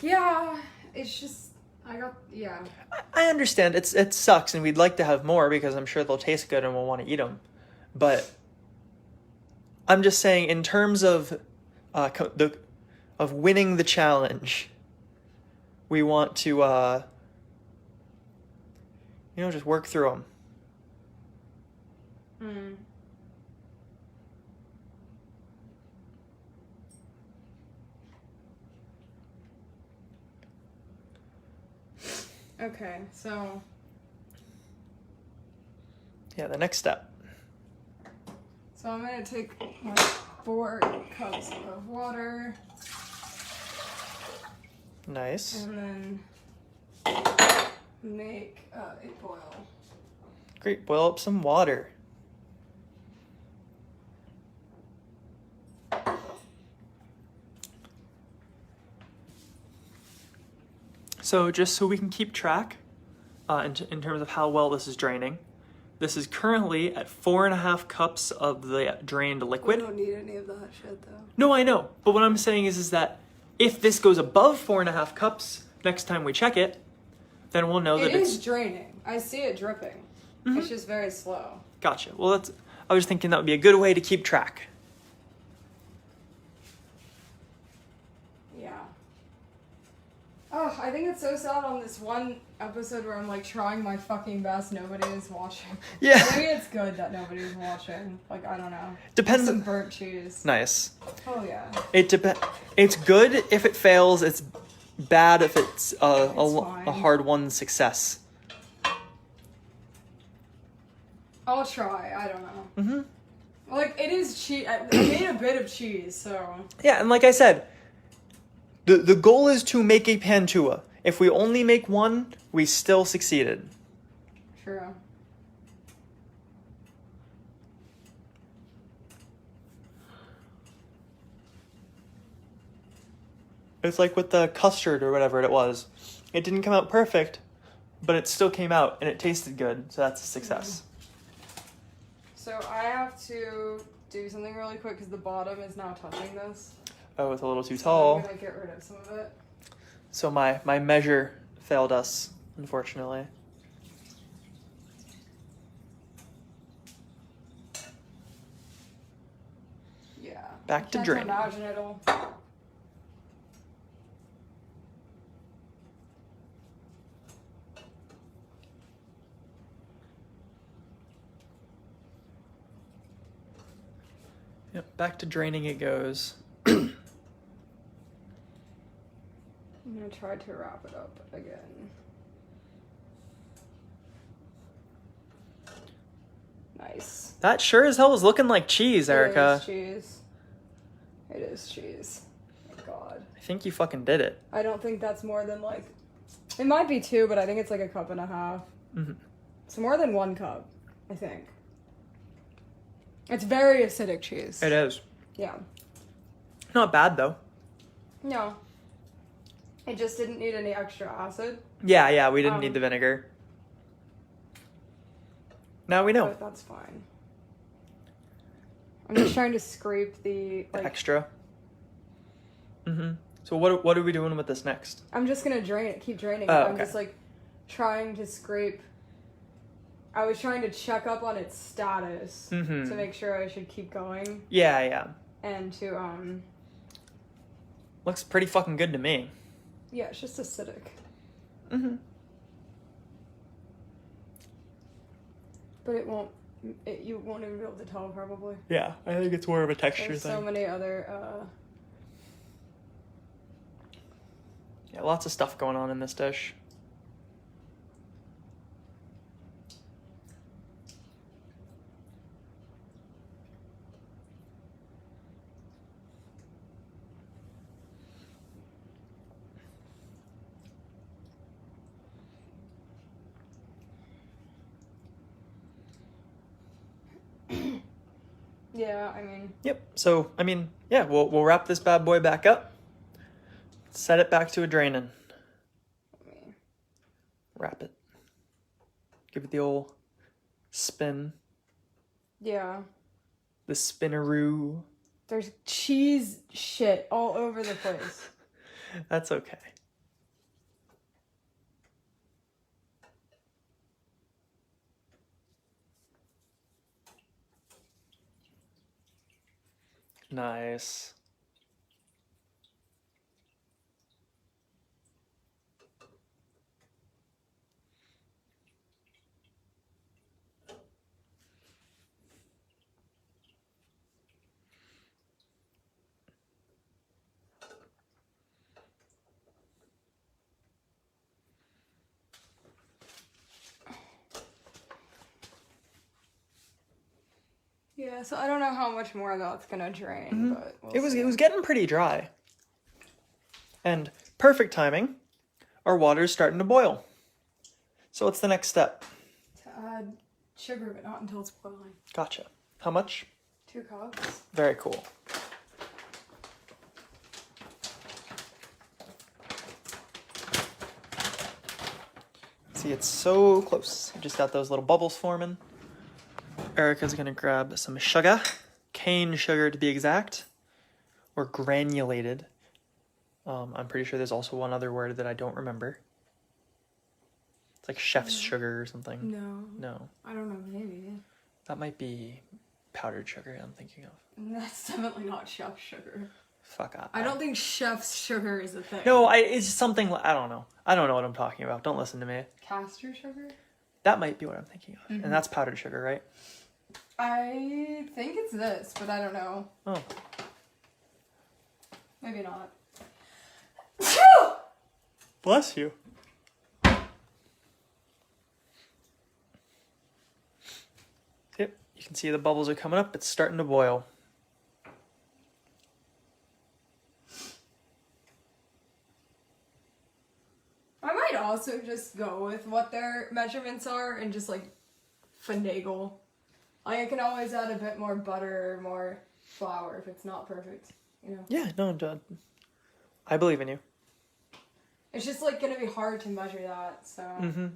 Yeah, it's just, yeah. I understand, it sucks, and we'd like to have more because I'm sure they'll taste good and we'll want to eat them. But I'm just saying, in terms of winning the challenge, we want to, just work through them. Mm. Okay, so... Yeah, the next step. So I'm going to take like 4 cups of water. Nice. And then make it boil. Great, boil up some water. So just so we can keep track in terms of how well this is draining, this is currently at 4.5 cups of the drained liquid. We don't need any of that shit though. No, I know, but what I'm saying is that if this goes above 4.5 cups next time we check it, then we'll know that it's draining. I see it dripping. Mm-hmm. It's just very slow. Gotcha. Well, I was thinking that would be a good way to keep track. Yeah. Oh, I think it's so sad on this one episode where I'm like trying my fucking best, nobody is watching. Yeah. Maybe it's good that nobody's watching. Like, I don't know. Depends. Some burnt cheese. Nice. Oh yeah. It's good if it fails. It's bad if it's a fine. hard won success. I'll try. I don't know. Mm-hmm. Like, it is cheese. I made a bit of cheese, so. Yeah, and like I said, The goal is to make a Pantua. If we only make one, we still succeeded. True. It's like with the custard or whatever it was. It didn't come out perfect, but it still came out and it tasted good, so that's a success. So I have to do something really quick because the bottom is now touching this. Oh, it's a little too So tall. I'm gonna get rid of some of it. So my measure failed us, unfortunately. Yeah. Back to I draining. can't imagine it'll. Yep, back to draining it goes. I'm gonna try to wrap it up again. Nice. That sure as hell is looking like cheese, Erica. It is cheese. It is cheese. Thank God. I think you fucking did it. I don't think that's more than like. It might be 2, but I think it's like 1.5 cups. Mm-hmm. It's more than 1 cup, I think. It's very acidic cheese. It is. Yeah. Not bad though. No. It just didn't need any extra acid. Yeah, we didn't need the vinegar. Now we know. But that's fine. I'm just trying to scrape the like. Extra. Mm-hmm. So what are we doing with this next? I'm just gonna drain it, keep draining it. Oh, I'm okay. just like trying to scrape. I was trying to check up on its status to make sure I should keep going. Yeah. And to Looks pretty fucking good to me. Yeah, it's just acidic. Mm-hmm. But it won't. You won't even be able to tell probably. Yeah, I think it's more of a texture There's thing. so many other. Yeah, lots of stuff going on in this dish. Yeah, I mean. Yep. So, I mean, yeah, we'll wrap this bad boy back up. Set it back to a draining. Wrap it. Give it the old spin. Yeah. The spinneroo. There's cheese shit all over the place. That's okay. Nice. Yeah, so I don't know how much more that's gonna drain, but It was getting pretty dry. And perfect timing. Our water's starting to boil. So what's the next step? To add sugar, but not until it's boiling. Gotcha. How much? 2 cups. Very cool. See, it's so close. Just got those little bubbles forming. Erica's gonna grab some sugar, cane sugar to be exact, or granulated. I'm pretty sure there's also one other word that I don't remember. It's like chef's sugar or something. No. I don't know, maybe. That might be powdered sugar I'm thinking of. That's definitely not chef sugar. Fuck off. I don't think chef's sugar is a thing. No, it's something, I don't know. I don't know what I'm talking about. Don't listen to me. Castor sugar? That might be what I'm thinking of. And that's powdered sugar, right? I think it's this, but I don't know. Oh. Maybe not. Bless you. Yep, you can see the bubbles are coming up. It's starting to boil. I might also just go with what their measurements are and just like finagle. Like I can always add a bit more butter or more flour if it's not perfect, you know? Yeah, no, I believe in you. It's just like gonna be hard to measure that, so. Mm-hmm.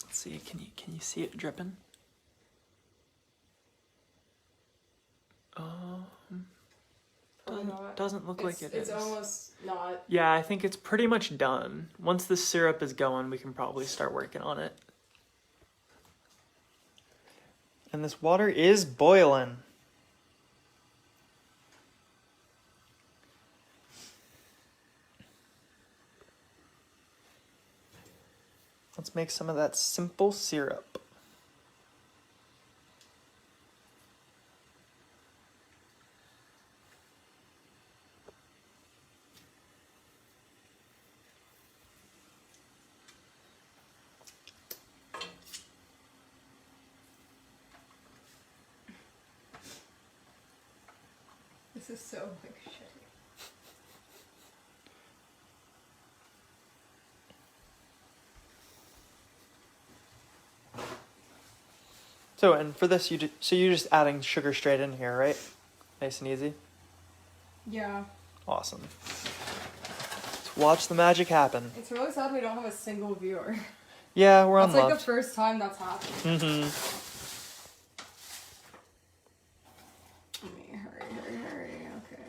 Let's see, can you see it dripping? Doesn't look like it is. It's almost not. Yeah, I think it's pretty much done. Once the syrup is going, we can probably start working on it. And this water is boiling. Let's make some of that simple syrup. This is so like shitty. So, and for this, you're just adding sugar straight in here, right? Nice and easy. Yeah. Awesome. Let's watch the magic happen. It's really sad we don't have a single viewer. Yeah, we're That's unloved. like the first time that's happened. Mm-hmm. Let me hurry. Okay.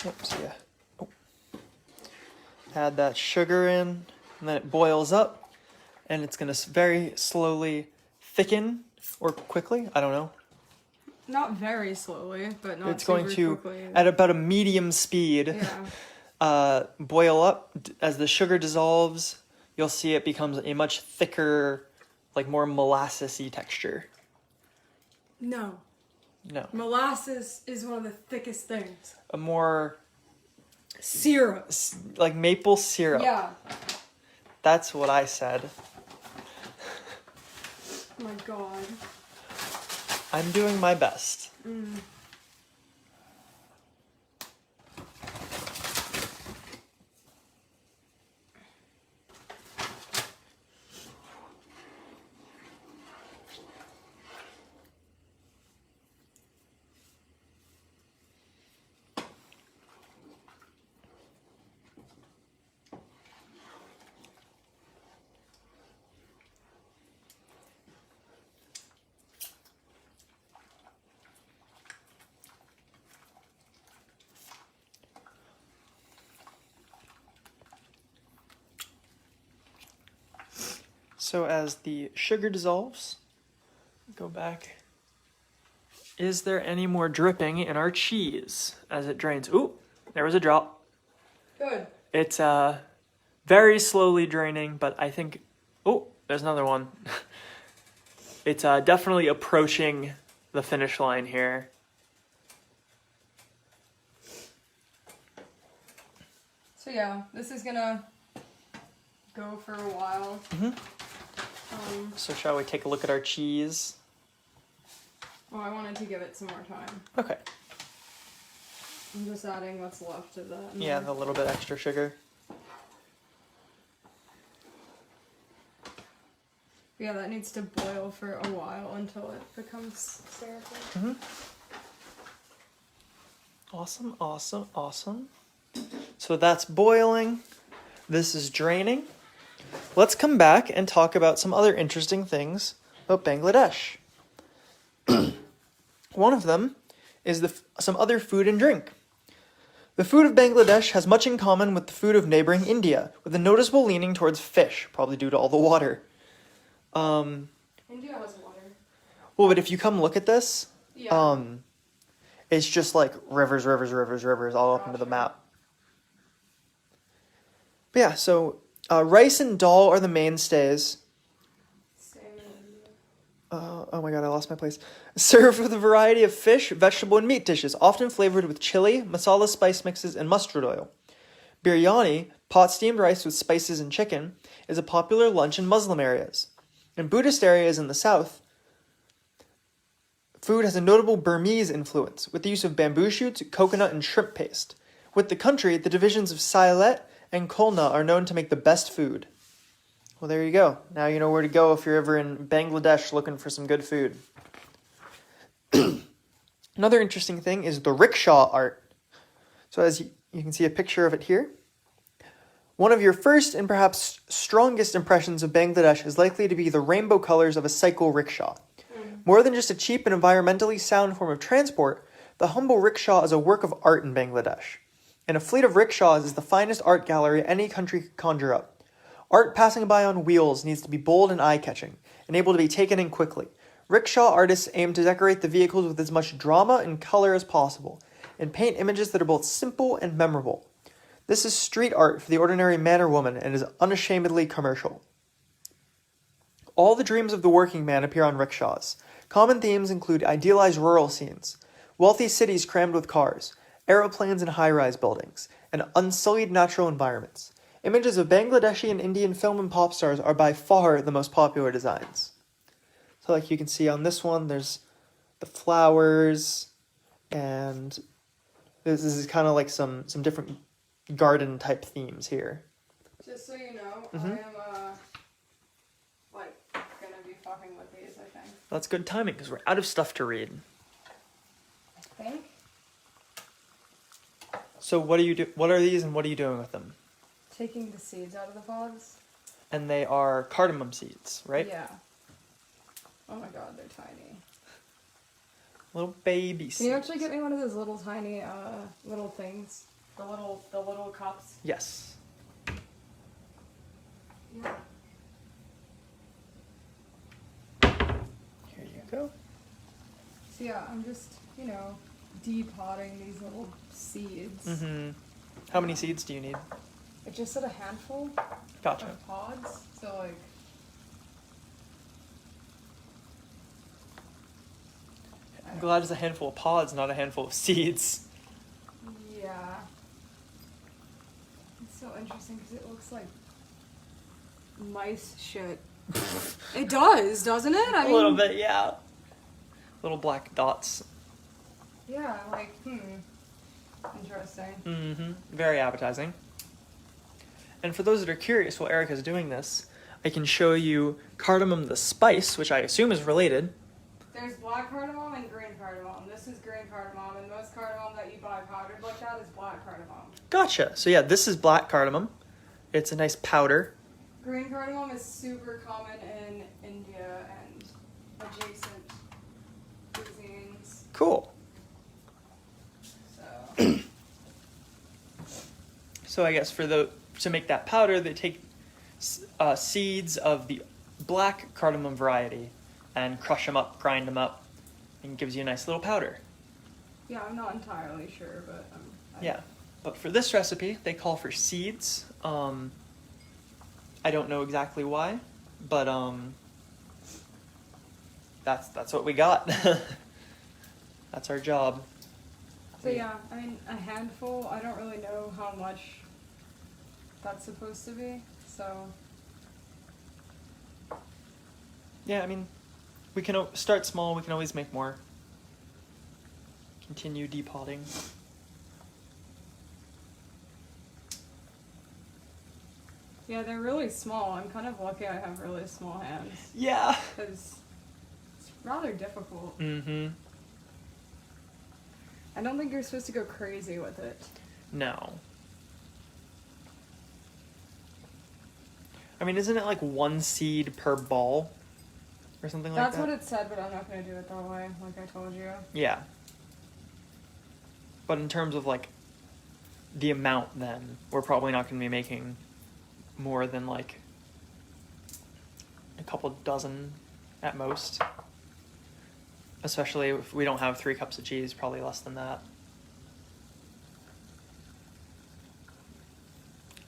Oops, yeah. Oh. Add that sugar in, and then it boils up, and it's gonna very slowly thicken, or quickly, I don't know. Not very slowly, but not It's going to, quickly. at about a medium speed, Yeah. boil up. As the sugar dissolves, you'll see it becomes a much thicker, like more molasses-y texture. No. No. Molasses is one of the thickest things. A more, Syrup. like maple syrup. Yeah. That's what I said. Oh my god. I'm doing my best. So as the sugar dissolves, go back. Is there any more dripping in our cheese as it drains? Ooh, there was a drop. Good. It's very slowly draining, but I think, oh, there's another one. It's definitely approaching the finish line here. So yeah, this is gonna go for a while. So shall we take a look at our cheese? Well, I wanted to give it some more time. Okay. I'm just adding what's left of that. Yeah, the little bit extra sugar. Yeah, that needs to boil for a while until it becomes syrupy. Awesome, awesome, awesome. So that's boiling. This is draining. Let's come back and talk about some other interesting things about Bangladesh. One of them is some other food and drink. The food of Bangladesh has much in common with the food of neighboring India, with a noticeable leaning towards fish, probably due to all the water. India has water. Well, but if you come look at this, Yeah. it's just like rivers all up into the map. But yeah, so rice and dal are the mainstays. Same in India. Oh my god, I lost my place. Served with a variety of fish, vegetable, and meat dishes, often flavored with chili, masala spice mixes, and mustard oil. Biryani, pot-steamed rice with spices and chicken, is a popular lunch in Muslim areas. In Buddhist areas in the south, food has a notable Burmese influence, with the use of bamboo shoots, coconut, and shrimp paste. With the country, the divisions of Sylhet and Khulna are known to make the best food. Well, there you go. Now you know where to go if you're ever in Bangladesh looking for some good food. Another interesting thing is the rickshaw art. So as you can see a picture of it here. One of your first and perhaps strongest impressions of Bangladesh is likely to be the rainbow colors of a cycle rickshaw. More than just a cheap and environmentally sound form of transport, the humble rickshaw is a work of art in Bangladesh. And a fleet of rickshaws is the finest art gallery any country could conjure up. Art passing by on wheels needs to be bold and eye-catching, and able to be taken in quickly. Rickshaw artists aim to decorate the vehicles with as much drama and color as possible, and paint images that are both simple and memorable. This is street art for the ordinary man or woman, and is unashamedly commercial. All the dreams of the working man appear on rickshaws. Common themes include idealized rural scenes, wealthy cities crammed with cars, aeroplanes and high-rise buildings, and unsullied natural environments. Images of Bangladeshi and Indian film and pop stars are by far the most popular designs. So like you can see on this one, there's the flowers, and this is kind of like some different garden type themes here. Just so you know, I am gonna be fucking with these, I think. That's good timing because we're out of stuff to read. I think. So what are these and what are you doing with them? Taking the seeds out of the pods. And they are cardamom seeds, right? Yeah. Oh my god, they're tiny. Little baby seeds. Can you actually get me one of those little tiny little things? The little cups? Yes. Yeah. Here you go. So yeah, I'm just, depotting these little seeds. Mm-hmm. How many seeds do you need? It just said a handful Gotcha. of pods. So like I'm glad it's a handful of pods, not a handful of seeds. yeah. It's so interesting because it looks like mice shit. It does, doesn't it? A little bit, yeah. Little black dots. Yeah, like, interesting. Mm-hmm. Very appetizing. And for those that are curious while Erica's doing this, I can show you cardamom the spice, which I assume is related. There's black cardamom and green cardamom. This is green cardamom, and most cardamom that you buy powdered like that is black cardamom. Gotcha. So yeah, this is black cardamom. It's a nice powder. Green cardamom is super common in India and adjacent cuisines. Cool. So, So I guess to make that powder, they take seeds of the black cardamom variety and crush them up, grind them up, and gives you a nice little powder. yeah, I'm not entirely sure, but Yeah, but for this recipe, they call for seeds. I don't know exactly why, but that's what we got. That's our job. So yeah, I mean, a handful. I don't really know how much that's supposed to be. So Yeah, I mean, we can start small. We can always make more. Continue depotting. yeah, they're really small. I'm kind of lucky I have really small hands Yeah. because it's rather difficult. Mm-hmm. I don't think you're supposed to go crazy with it. No. I mean, isn't it like one seed per ball? or something like that. That's what it said, but I'm not going to do it that way, like I told you. Yeah. But in terms of like the amount, then we're probably not going to be making more than like a couple dozen at most. Especially if we don't have 3 cups of cheese, probably less than that.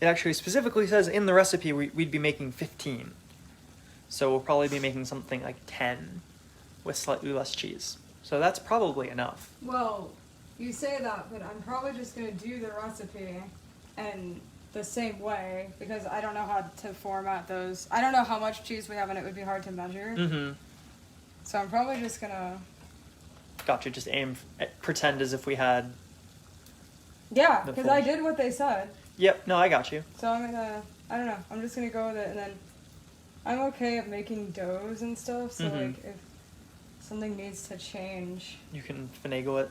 It actually specifically says in the recipe we'd be making 15. So we'll probably be making something like 10 with slightly less cheese. So that's probably enough. Well, you say that, but I'm probably just going to do the recipe and the same way because I don't know how to format those. I don't know how much cheese we have and it would be hard to measure. Mm-hmm. So I'm probably just going to... Gotcha, just pretend as if we had... Yeah, because I did what they said. Yep, no, I got you. So I'm going to... I don't know. I'm just going to go with it and then... I'm okay at making doughs and stuff, so like if something needs to change... You can finagle it.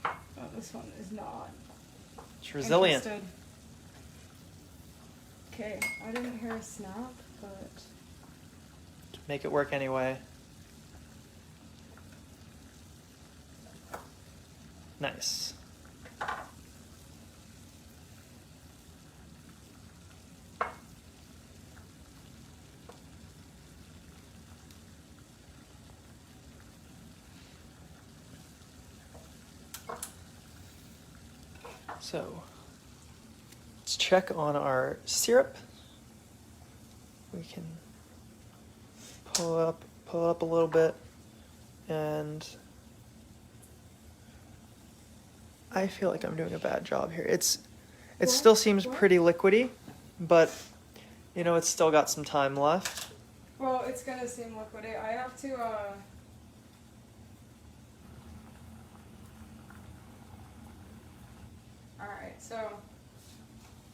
Oh, this one is not. It's resilient. Interested. Okay, I didn't hear a snap, but... Make it work anyway. Nice. So, let's check on our syrup. We can pull it up a little bit, and I feel like I'm doing a bad job here. It still seems pretty liquidy, but you know, it's still got some time left. Well, it's gonna seem liquidy. I have to, Alright, so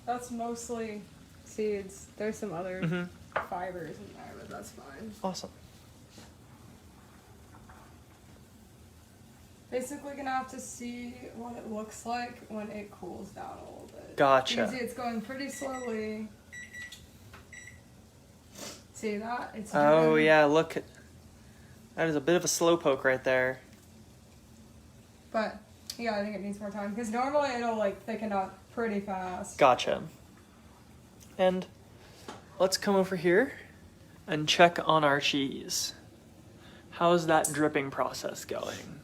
that's mostly seeds. There's some other fibers in there, but that's fine. Awesome. Basically gonna have to see what it looks like when it cools down a little bit. Gotcha. You can see it's going pretty slowly. See that? It's Oh yeah, look. That is a bit of a slow poke right there. But yeah, I think it needs more time because normally it'll like thicken up pretty fast. Gotcha. And let's come over here and check on our cheese. How's that dripping process going?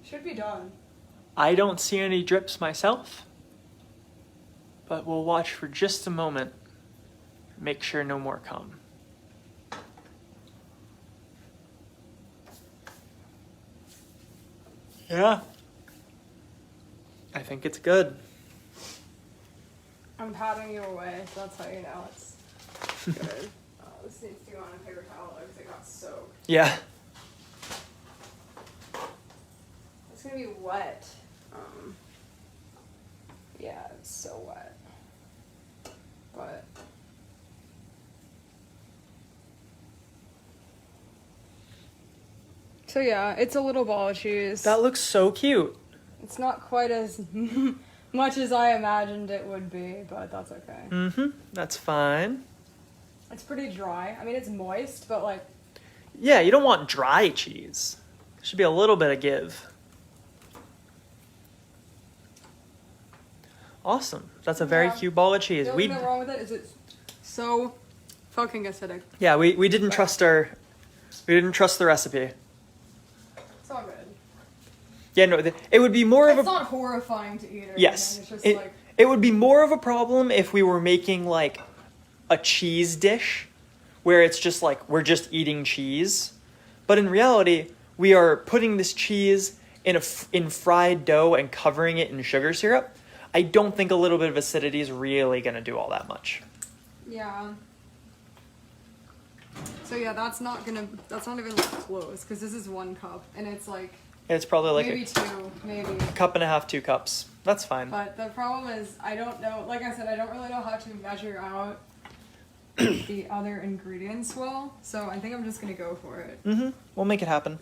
Should be done. I don't see any drips myself, but we'll watch for just a moment. Make sure no more come. Yeah. I think it's good. I'm patting you away, so that's how you know it's good. This needs to go on a paper towel because it got soaked. Yeah. It's gonna be wet. Yeah, it's so wet. But so yeah, it's a little ball of cheese. That looks so cute. It's not quite as much as I imagined it would be, but that's okay. Mm-hmm. That's fine. It's pretty dry. I mean, it's moist, but like... Yeah, you don't want dry cheese. There should be a little bit of give. Awesome. That's a very cute ball of cheese. The only thing wrong with it is it's so fucking acidic. Yeah, we didn't trust the recipe. It's all good. Yeah, no, it would be more of a... It's not horrifying to eat or Yes. anything. It's just like... It would be more of a problem if we were making like a cheese dish where it's just like we're just eating cheese. But in reality, we are putting this cheese in fried dough and covering it in sugar syrup. I don't think a little bit of acidity is really going to do all that much. Yeah. So yeah, that's not even like close because this is 1 cup and it's like... It's probably like maybe 2, maybe. a cup and a half, 2 cups. That's fine. But the problem is I don't know, like I said, I don't really know how to measure out the other ingredients well. So I think I'm just going to go for it. Mm-hmm. We'll make it happen.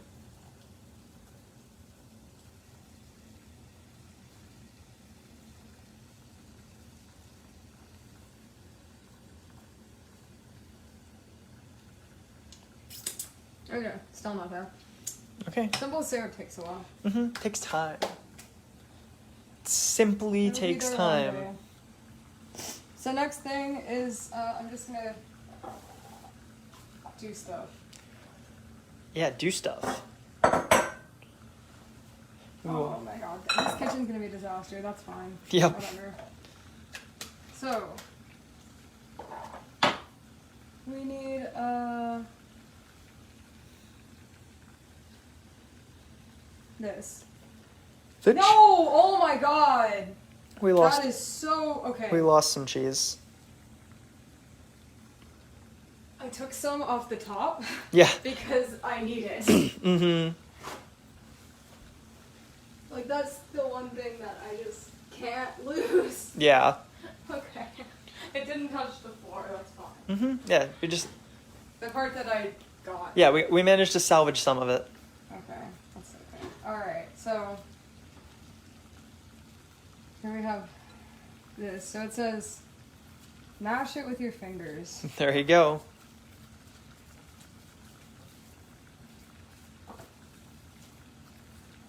Okay, still not there. Okay. Simple syrup takes a while. Takes time. Simply It'll be takes there time. one day. So next thing is, I'm just gonna do stuff. Yeah, do stuff. Oh my god, this kitchen's gonna be a disaster. That's fine. Yep. Whatever. So we need this. Fitch? No! Oh my god! We lost. That is so okay. We lost some cheese. I took some off the top. Yeah. Because I need it. Mm-hmm. Like that's the one thing that I just can't lose. Yeah. Okay. It didn't touch the floor. That's fine. Mm-hmm. Yeah. We just. The part that I got. Yeah. We managed to salvage some of it. Okay. That's okay. All right. So here we have this. So it says, mash it with your fingers. There you go.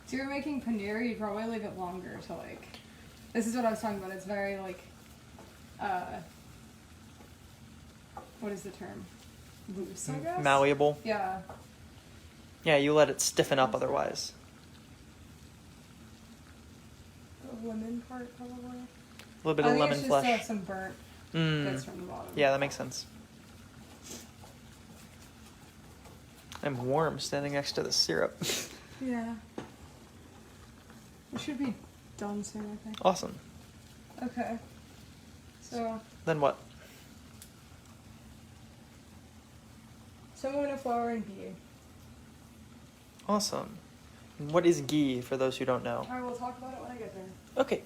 So you're making paneer, you'd probably leave it longer to like, this is what I was talking about, it's very like, what is the term? Loose, I guess? Malleable. Yeah. Yeah, you let it stiffen up otherwise. The lemon part, probably. A little bit of lemon I flesh. think it's just some burnt bits from the bottom. Yeah, that makes sense. I'm warm standing next to the syrup. Yeah. It should be done soon, I think. Awesome. Okay. So, Then what? semolina flour and ghee. Awesome. And what is ghee for those who don't know? I will talk about it when I get there. Okay.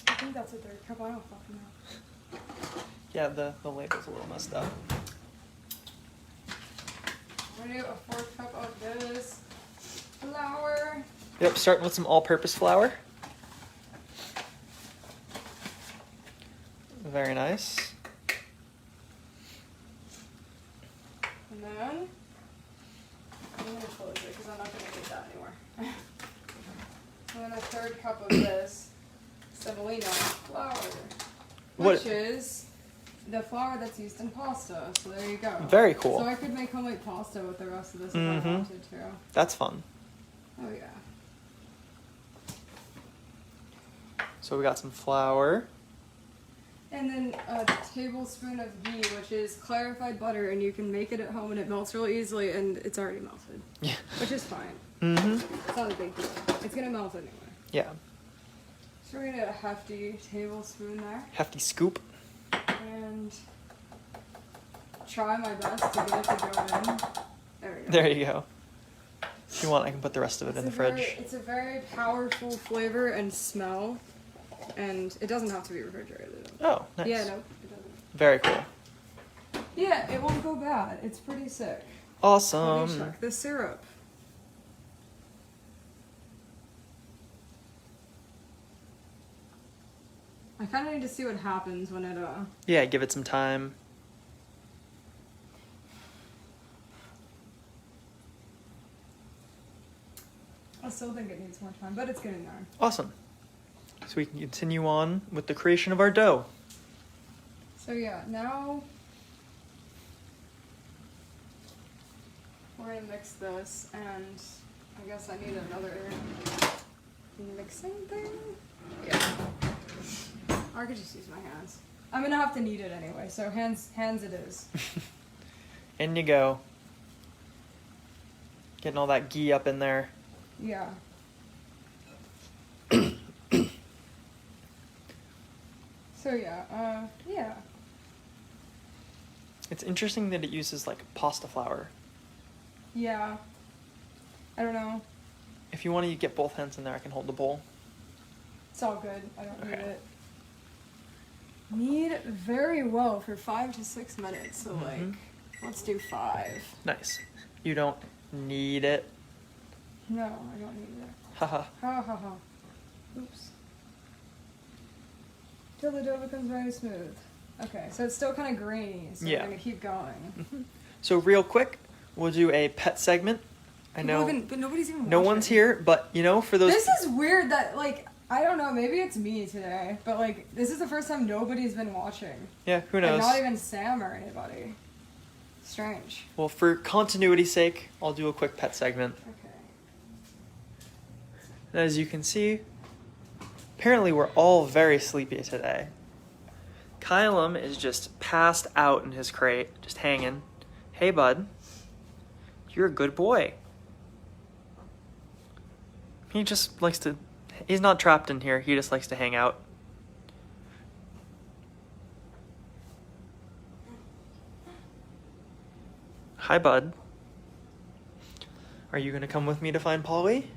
I think that's a third cup. I don't fucking know. Yeah, the label's a little messed up. I'm gonna do a fourth cup of this flour. Yep, starting with some all-purpose flour. Very nice. And then I'm gonna close it because I'm not gonna need that anymore. And then a third cup of this semolina flour, which is the flour that's used in pasta. So there you go. Very cool. So I could make homemade pasta with the rest of this if I wanted to. That's fun. Oh yeah. So we got some flour. And then a tablespoon of ghee, which is clarified butter, and you can make it at home and it melts real easily, and it's already melted. Yeah. Which is fine. Mm-hmm. It's not a big deal. It's gonna melt anyway. Yeah. So we're gonna get a hefty tablespoon there. Hefty scoop. And try my best to get it to go in. There we go. There you go. If you want, I can put the rest of it in the fridge. It's a very powerful flavor and smell, and it doesn't have to be refrigerated. Oh, nice. Yeah, no, it doesn't. Very cool. Yeah, it won't go bad. It's pretty sick. Let me Awesome. check the syrup. I kind of need to see what happens when it, Yeah, give it some time. I still think it needs more time, but it's getting there. Awesome. So we can continue on with the creation of our dough. So yeah, now we're gonna mix this, and I guess I need another mixing thing? Yeah. Or I could just use my hands. I'm gonna have to knead it anyway, so hands it is. In you go. Getting all that ghee up in there. Yeah. So yeah, yeah. It's interesting that it uses like pasta flour. Yeah. I don't know. If you want to get both hands in there, I can hold the bowl. It's all good. I don't need Okay. it. Knead very well for 5 to 6 minutes. So like, let's do 5. Nice. You don't need it. No, I don't need it. Haha. Ha ha ha. Oops. till the dough becomes very smooth. Okay, so it's still kind of grainy, so Yeah. we're gonna keep going. So real quick, we'll do a pet segment. I know But nobody's even no watching. one's here, but you know, for those. This is weird that, like, I don't know, maybe it's me today, but, like, this is the first time nobody's been watching. Yeah, who Like, knows? not even Sam or anybody. Strange. Well, for continuity's sake, I'll do a quick pet segment. Okay. And as you can see, apparently we're all very sleepy today. Kylam is just passed out in his crate, just hanging. Hey, bud. You're a good boy. He just likes to... He's not trapped in here. He just likes to hang out. Hi, bud. Are you going to come with me to find Polly?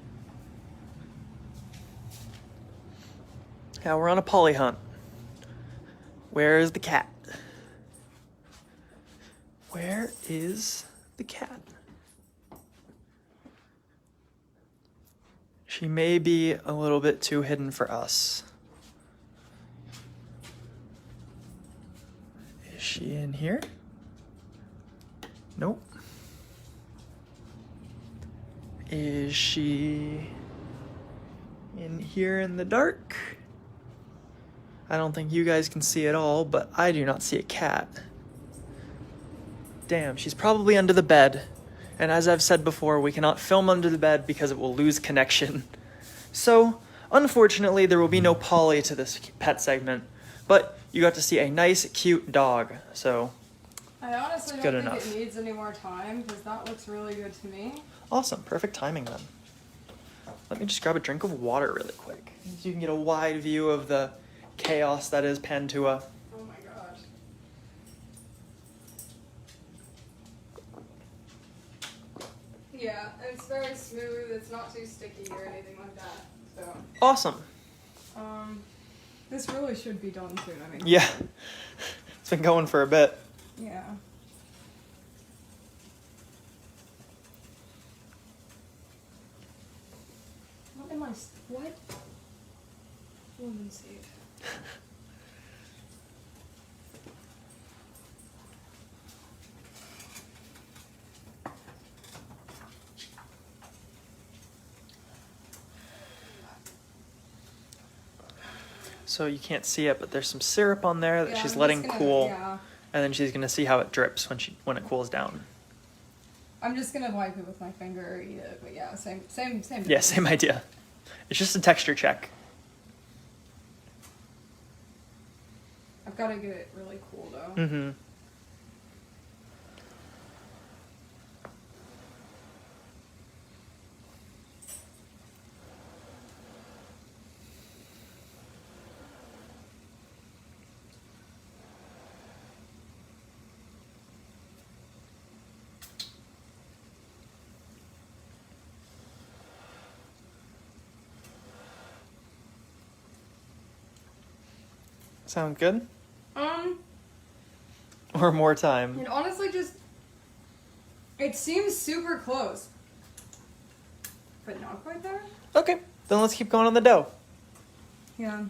Yeah, we're on a Polly hunt. Where is the cat? Where is the cat? She may be a little bit too hidden for us. Is she in here? Nope. Is she in here in the dark? I don't think you guys can see it all, but I do not see a cat. Damn, she's probably under the bed. And as I've said before, we cannot film under the bed because it will lose connection. So, unfortunately, there will be no Polly to this pet segment, but you got to see a nice, cute dog, so I honestly good don't think enough. it needs any more time, because that looks really good to me. Awesome, perfect timing then. Let me just grab a drink of water really quick, so you can get a wide view of the chaos that is Pantua. Oh my gosh. Yeah, it's very smooth. It's not too sticky or anything like that. So, Awesome. this really should be done soon. I mean, Yeah, it's been going for a bit. yeah. What am I? What? Lemon seed. So you can't see it, but there's some syrup on there that Yeah, she's I'm letting just gonna- cool, Yeah. and then she's gonna see how it drips when it cools down. I'm just gonna wipe it with my finger or eat it, but yeah, same. Yeah, difference. same idea. It's just a texture check. I've got to get it really cool though. Mm-hmm. Sound good? Or more time? It honestly it seems super close, but not quite there. Okay, then let's keep going on the dough. Yeah.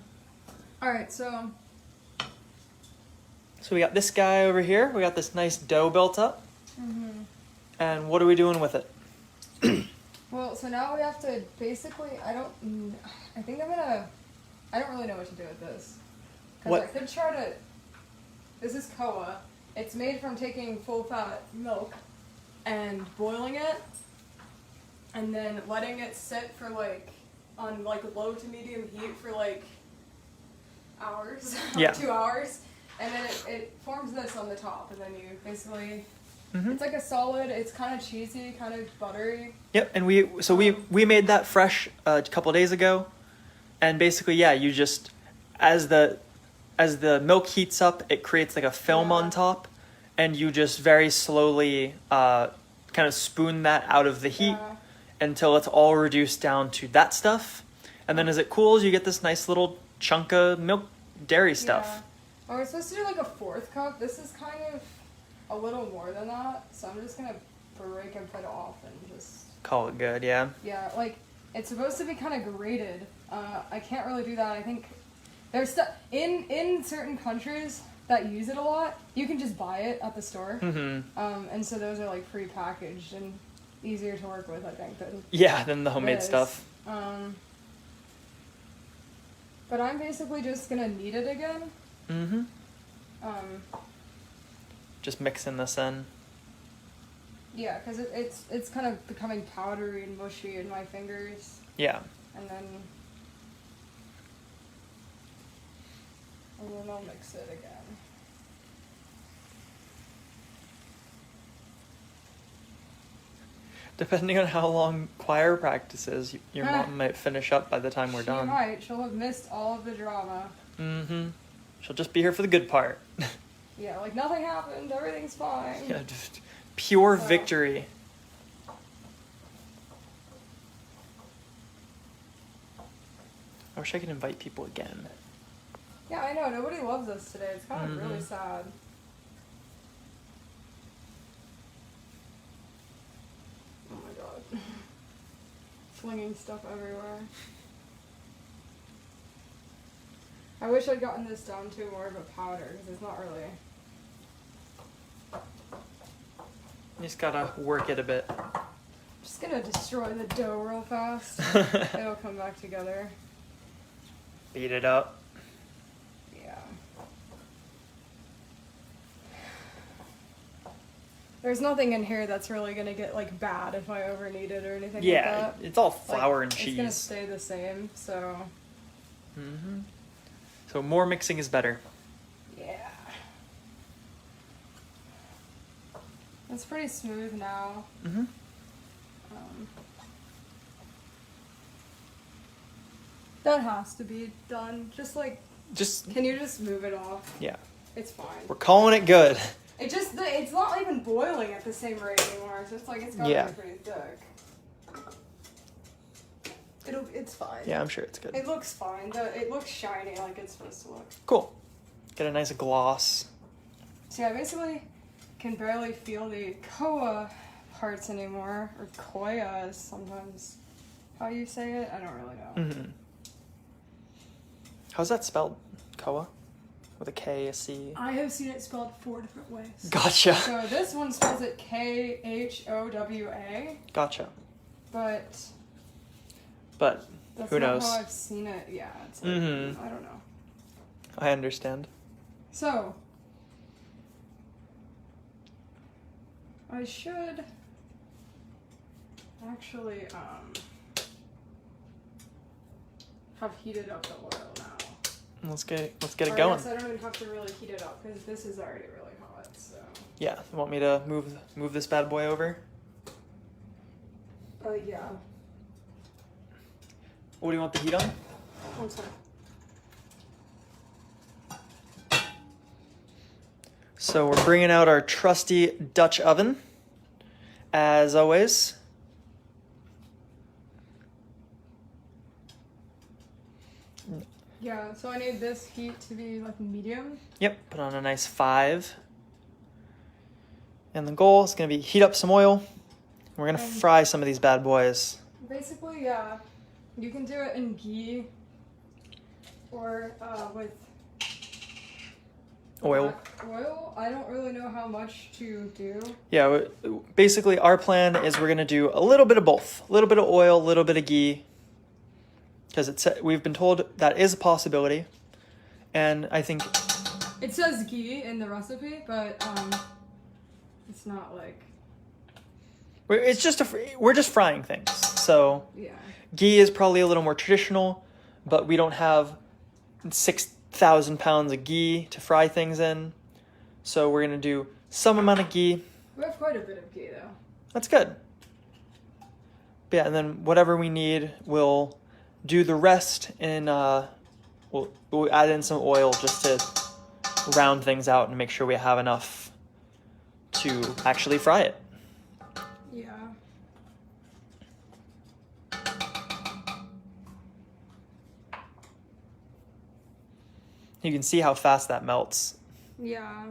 All right, so So we got this guy over here. We got this nice dough built up. mm-hmm. And what are we doing with it? Well, so now we have to basically. I don't really know what to do with this. Because What? I could try to. This is koa. It's made from taking full fat milk and boiling it, and then letting it sit for on low to medium heat for hours, Yeah. 2 hours, and then it forms this on the top, and then you basically. Mm-hmm. It's like a solid. It's kind of cheesy, kind of buttery. Yep, and we made that fresh a couple days ago, and basically, yeah, you just as the milk heats up, it creates like a film on top, and you just very slowly kind of spoon that out of the heat Yeah. until it's all reduced down to that stuff, and then as it cools, you get this nice little chunk of milk dairy stuff. Yeah. Well, we're supposed to do like a 4th cup. This is kind of a little more than that, so I'm just gonna break a bit off and just. Call it good, yeah. Yeah, it's supposed to be kind of grated. I can't really do that. I think There's stuff in certain countries that use it a lot. You can just buy it at the store. And so those are like pre-packaged and easier to work with, I think, than the homemade stuff. But I'm basically just gonna knead it again. Just mixing this in. Yeah, because it's kind of becoming powdery and mushy in my fingers. Yeah. And then I'll mix it again. Depending on how long choir practice is, your mom might finish up by the time we're done. She might. She'll have missed all of the drama. She'll just be here for the good part. Yeah, like nothing happened, everything's fine. Yeah, just pure victory. I wish I could invite people again. Yeah, I know. Nobody loves us today. It's kind of really sad. Oh my god. Flinging stuff everywhere. I wish I'd gotten this down to more of a powder, because it's not really... You just gotta work it a bit. I'm just gonna destroy the dough real fast. It'll come back together. Beat it up. Yeah. There's nothing in here that's really gonna get like bad if I over knead it or anything like that. Yeah, it's all flour and cheese. It's gonna stay the same, so. So more mixing is better. Yeah. It's pretty smooth now. That has to be done. Can you just move it off? Yeah. It's fine. We're calling it good. It's not even boiling at the same rate anymore, so it's like it's gotta be pretty thick. It's fine. Yeah, I'm sure it's good. It looks fine. It looks shiny like it's supposed to look. Cool. Get a nice gloss. So yeah, I basically can barely feel the koa parts anymore, or koya is sometimes how you say it. I don't really know. How's that spelled? Koa? With a K, a C? I have seen it spelled 4 different ways. Gotcha. So this one spells it Khowa. Gotcha. But who knows? That's not how I've seen it. Yeah, it's like, I don't know. I understand. So I should actually have heated up the oil now. Let's get it going. I guess I don't even have to really heat it up because this is already really hot. So. Yeah, you want me to move this bad boy over? Yeah. What do you want the heat on? One second. So we're bringing out our trusty Dutch oven, as always. Yeah, so I need this heat to be like medium. Yep, put on a nice 5. And the goal is going to be heat up some oil. We're going to fry some of these bad boys. Basically, yeah. You can do it in ghee or with Oil. Oil? I don't really know how much to do. Yeah, basically our plan is we're going to do a little bit of both. A little bit of oil, a little bit of ghee. Because we've been told that is a possibility. And I think... It says ghee in the recipe, but it's not like... We're just frying things. So yeah. Ghee is probably a little more traditional, but we don't have 6,000 pounds of ghee to fry things in. So we're going to do some amount of ghee. We have quite a bit of ghee, though. That's good. But yeah, and then whatever we need, we'll do the rest in, we'll add in some oil just to round things out and make sure we have enough to actually fry it. Yeah. You can see how fast that melts. Yeah.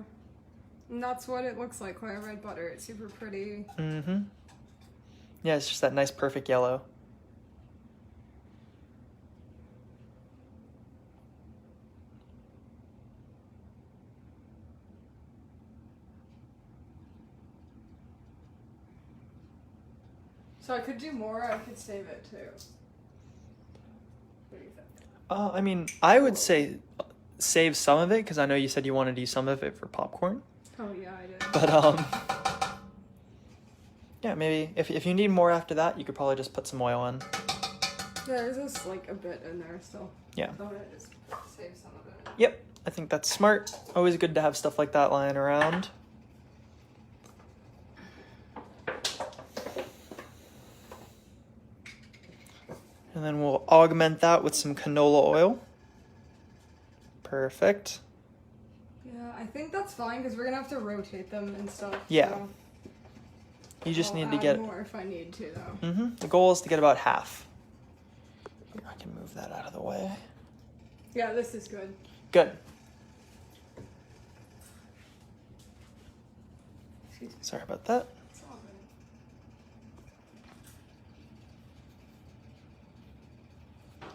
And that's what it looks like when I red butter. It's super pretty. Mm-hmm. Yeah, it's just that nice perfect yellow. So I could do more, I could save it too. What do you think? I mean, I would say save some of it because I know you said you wanted to use some of it for popcorn. Oh yeah, I did. But yeah, maybe if you need more after that, you could probably just put some oil in. Yeah, there's just like a bit in there still. Yeah. I'm gonna just save some of it. Yep, I think that's smart. Always good to have stuff like that lying around. And then we'll augment that with some canola oil. Perfect. Yeah, I think that's fine because we're gonna have to rotate them and stuff. Yeah. So You just I'll need to add get. more if I need to though. The goal is to get about half. Here, I can move that out of the way. Yeah, this is good. Good. Excuse me. Sorry about that. It's all good.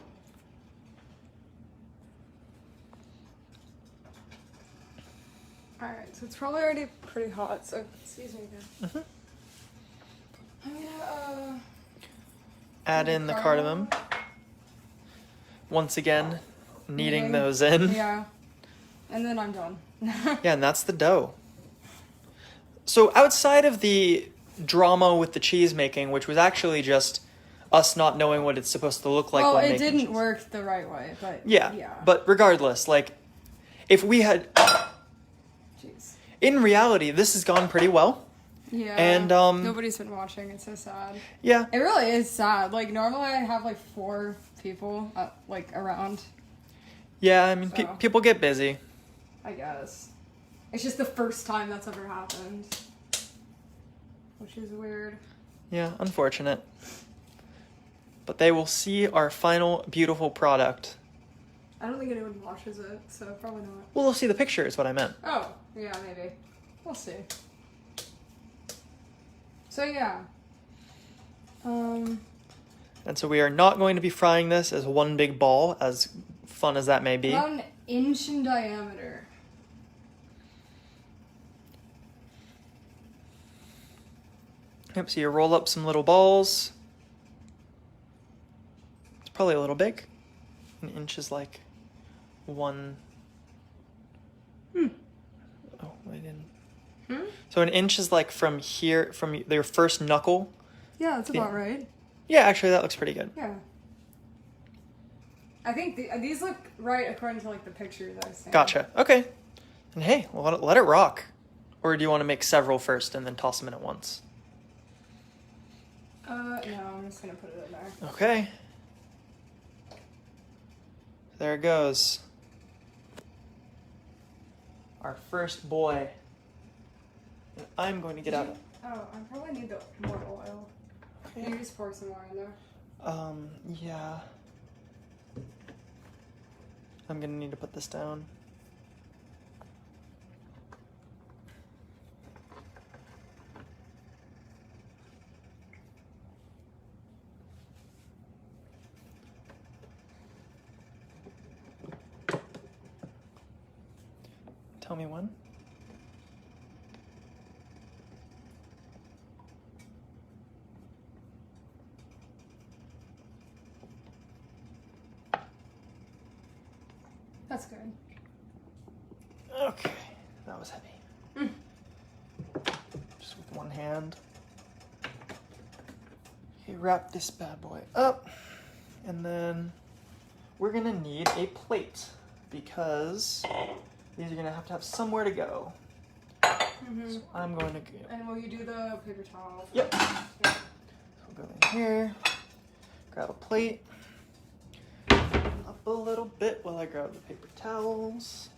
Alright, so it's probably already pretty hot, so excuse me again. I'm gonna Add in the cardamom. Once again, kneading those in. Yeah. And then I'm done. Yeah, and that's the dough. So outside of the drama with the cheese making, which was actually just us not knowing what it's supposed to look like well, when it making didn't cheese. work the right way, but Yeah, but regardless, like, if we had... Jeez. In reality, this has gone pretty well. Yeah. And, nobody's been watching. It's so sad. Yeah. It really is sad. Like, normally I have, like, 4 people, like, around. Yeah, I mean, So. people get busy. I guess. It's just the first time that's ever happened. Which is weird. Yeah, unfortunate. But they will see our final beautiful product. I don't think anyone watches it, so probably not. Well, they'll see the picture is what I meant. Oh, yeah, maybe. We'll see. So, yeah. And so we are not going to be frying this as one big ball, as fun as that may be. About an inch in diameter. Yep, so you roll up some little balls. It's probably a little big. An inch is like one... Oh, I didn't... So an inch is like from here, from your first knuckle. Yeah, that's about right. Yeah, actually that looks pretty good. Yeah. I think these look right according to like the picture that I sent. Gotcha. Okay. And hey, let it rock. Or do you want to make several first and then toss them in at once? No, I'm just gonna put it in there. Okay. There it goes. Our first boy. And I'm going to get out of... Oh, I probably need more oil. Okay. Can you just pour some more in there? Yeah. I'm gonna need to put this down. Tell me when. That's good. Okay, that was heavy. Just with one hand. Okay, wrap this bad boy up. And then we're gonna need a plate because these are gonna have to have somewhere to go. So I'm going to go. And will you do the paper towel? Yep. Yeah. So we'll go in here, grab a plate, up a little bit while I grab the paper towels.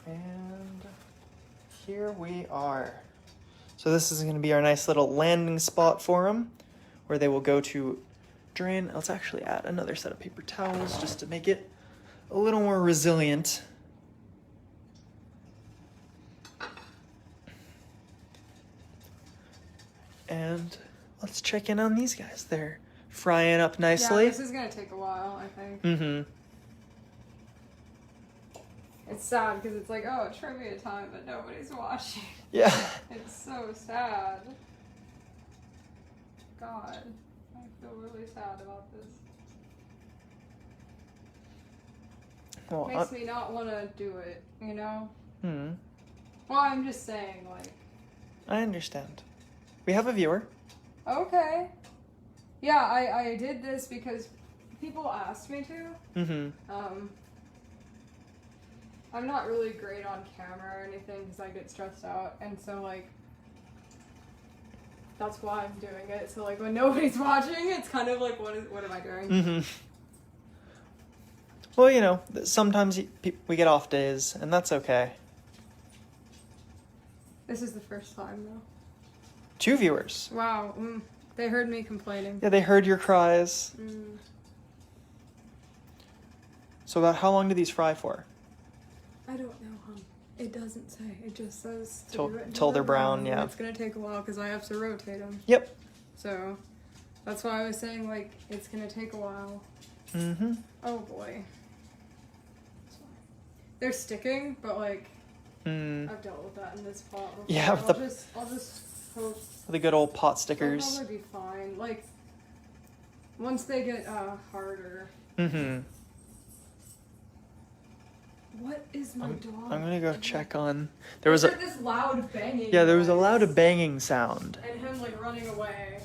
And here we are. So this is going to be our nice little landing spot for them, where they will go to drain. Let's actually add another set of paper towels just to make it a little more resilient. And let's check in on these guys. They're frying up nicely. Yeah, this is gonna take a while, I think. Mm-hmm. It's sad because it's like, oh, trivia time, but nobody's watching. Yeah. It's so sad. God, I feel really sad about this. Well, Makes me not want to do it, you know? Hmm. Well, I'm just saying, like... I understand. We have a viewer. Okay. Yeah, I did this because people asked me to. Mm-hmm. I'm not really great on camera or anything because I get stressed out, and so, like, that's why I'm doing it. So, like, when nobody's watching, it's kind of like, what am I doing? Mm-hmm. Well, you know, sometimes we get off days, and that's okay. This is the first time, though. 2 viewers. Wow. They heard me complaining. Yeah, they heard your cries. So about how long do these fry for? I don't know, hon. It doesn't say. It just says to Till- do it until till they're brown, yeah. It's gonna take a while because I have to rotate them. Yep. So that's why I was saying, like, it's gonna take a while. Mm-hmm. Oh boy. They're sticking, but like I've dealt with that in this pot before. Yeah, with I'll just hope the good old pot they'll stickers. probably be fine. Like once they get harder. Mm-hmm. What is my dog? I'm gonna go check on. There was this loud banging. Yeah, there was a noise. loud banging sound. And him like running away.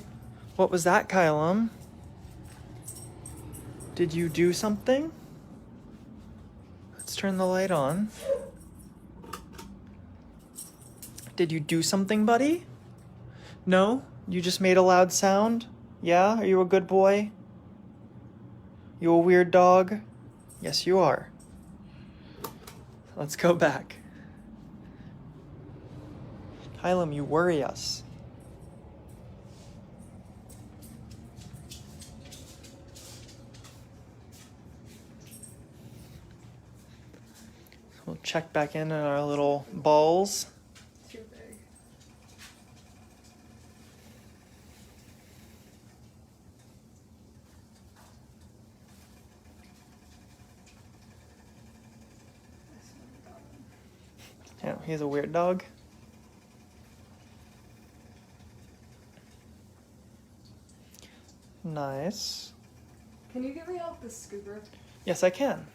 What was that, Kylum? Did you do something? Let's turn the light on. Did you do something, buddy? No? You just made a loud sound? Yeah? Are you a good boy? You a weird dog? Yes, you are. Let's go back. Kylum, you worry us. We'll check back in on our little balls. Too big. Yeah, he's a weird dog. Nice. Can you get me out the scooper? Yes, I can.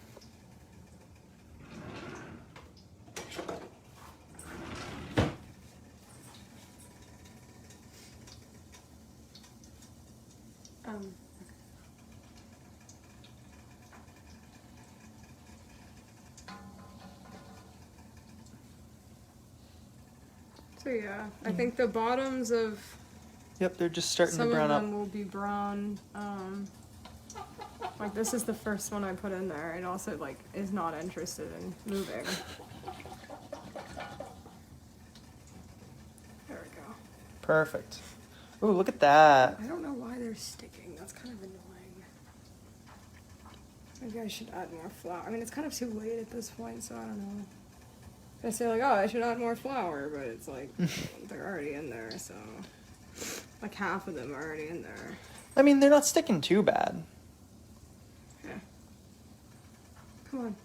So yeah, I think the bottoms of Yep, they're just starting some to brown of up. them will be brown. Like this is the first one I put in there, and also like is not interested in moving. There we go. Perfect. Ooh, look at that. I don't know why they're sticking. That's kind of annoying. Maybe I should add more flour. I mean, it's kind of too late at this point, so I don't know. I say like, oh, I should add more flour, but it's like they're already in there, so like half of them are already in there. I mean, they're not sticking too bad. Yeah. Come on.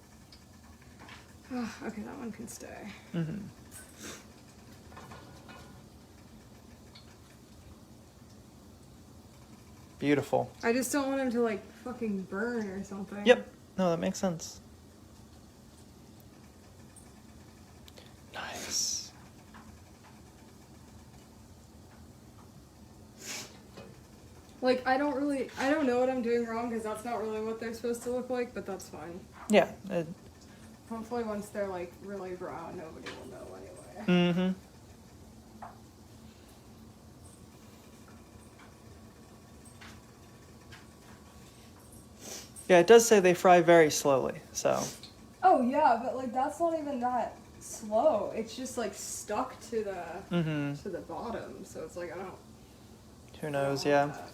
Oh, okay, that one can stay. Mm-hmm. Beautiful. I just don't want him to like fucking burn or something. Yep. No, that makes sense. Nice. Like, I don't know what I'm doing wrong because that's not really what they're supposed to look like, but that's fine. Yeah. Hopefully once they're like really brown, nobody will know anyway. Mm-hmm. Yeah, it does say they fry very slowly, so. Oh yeah, but like that's not even that slow. It's just like stuck to the bottom, so it's like I don't. Who knows? I don't Yeah. want that.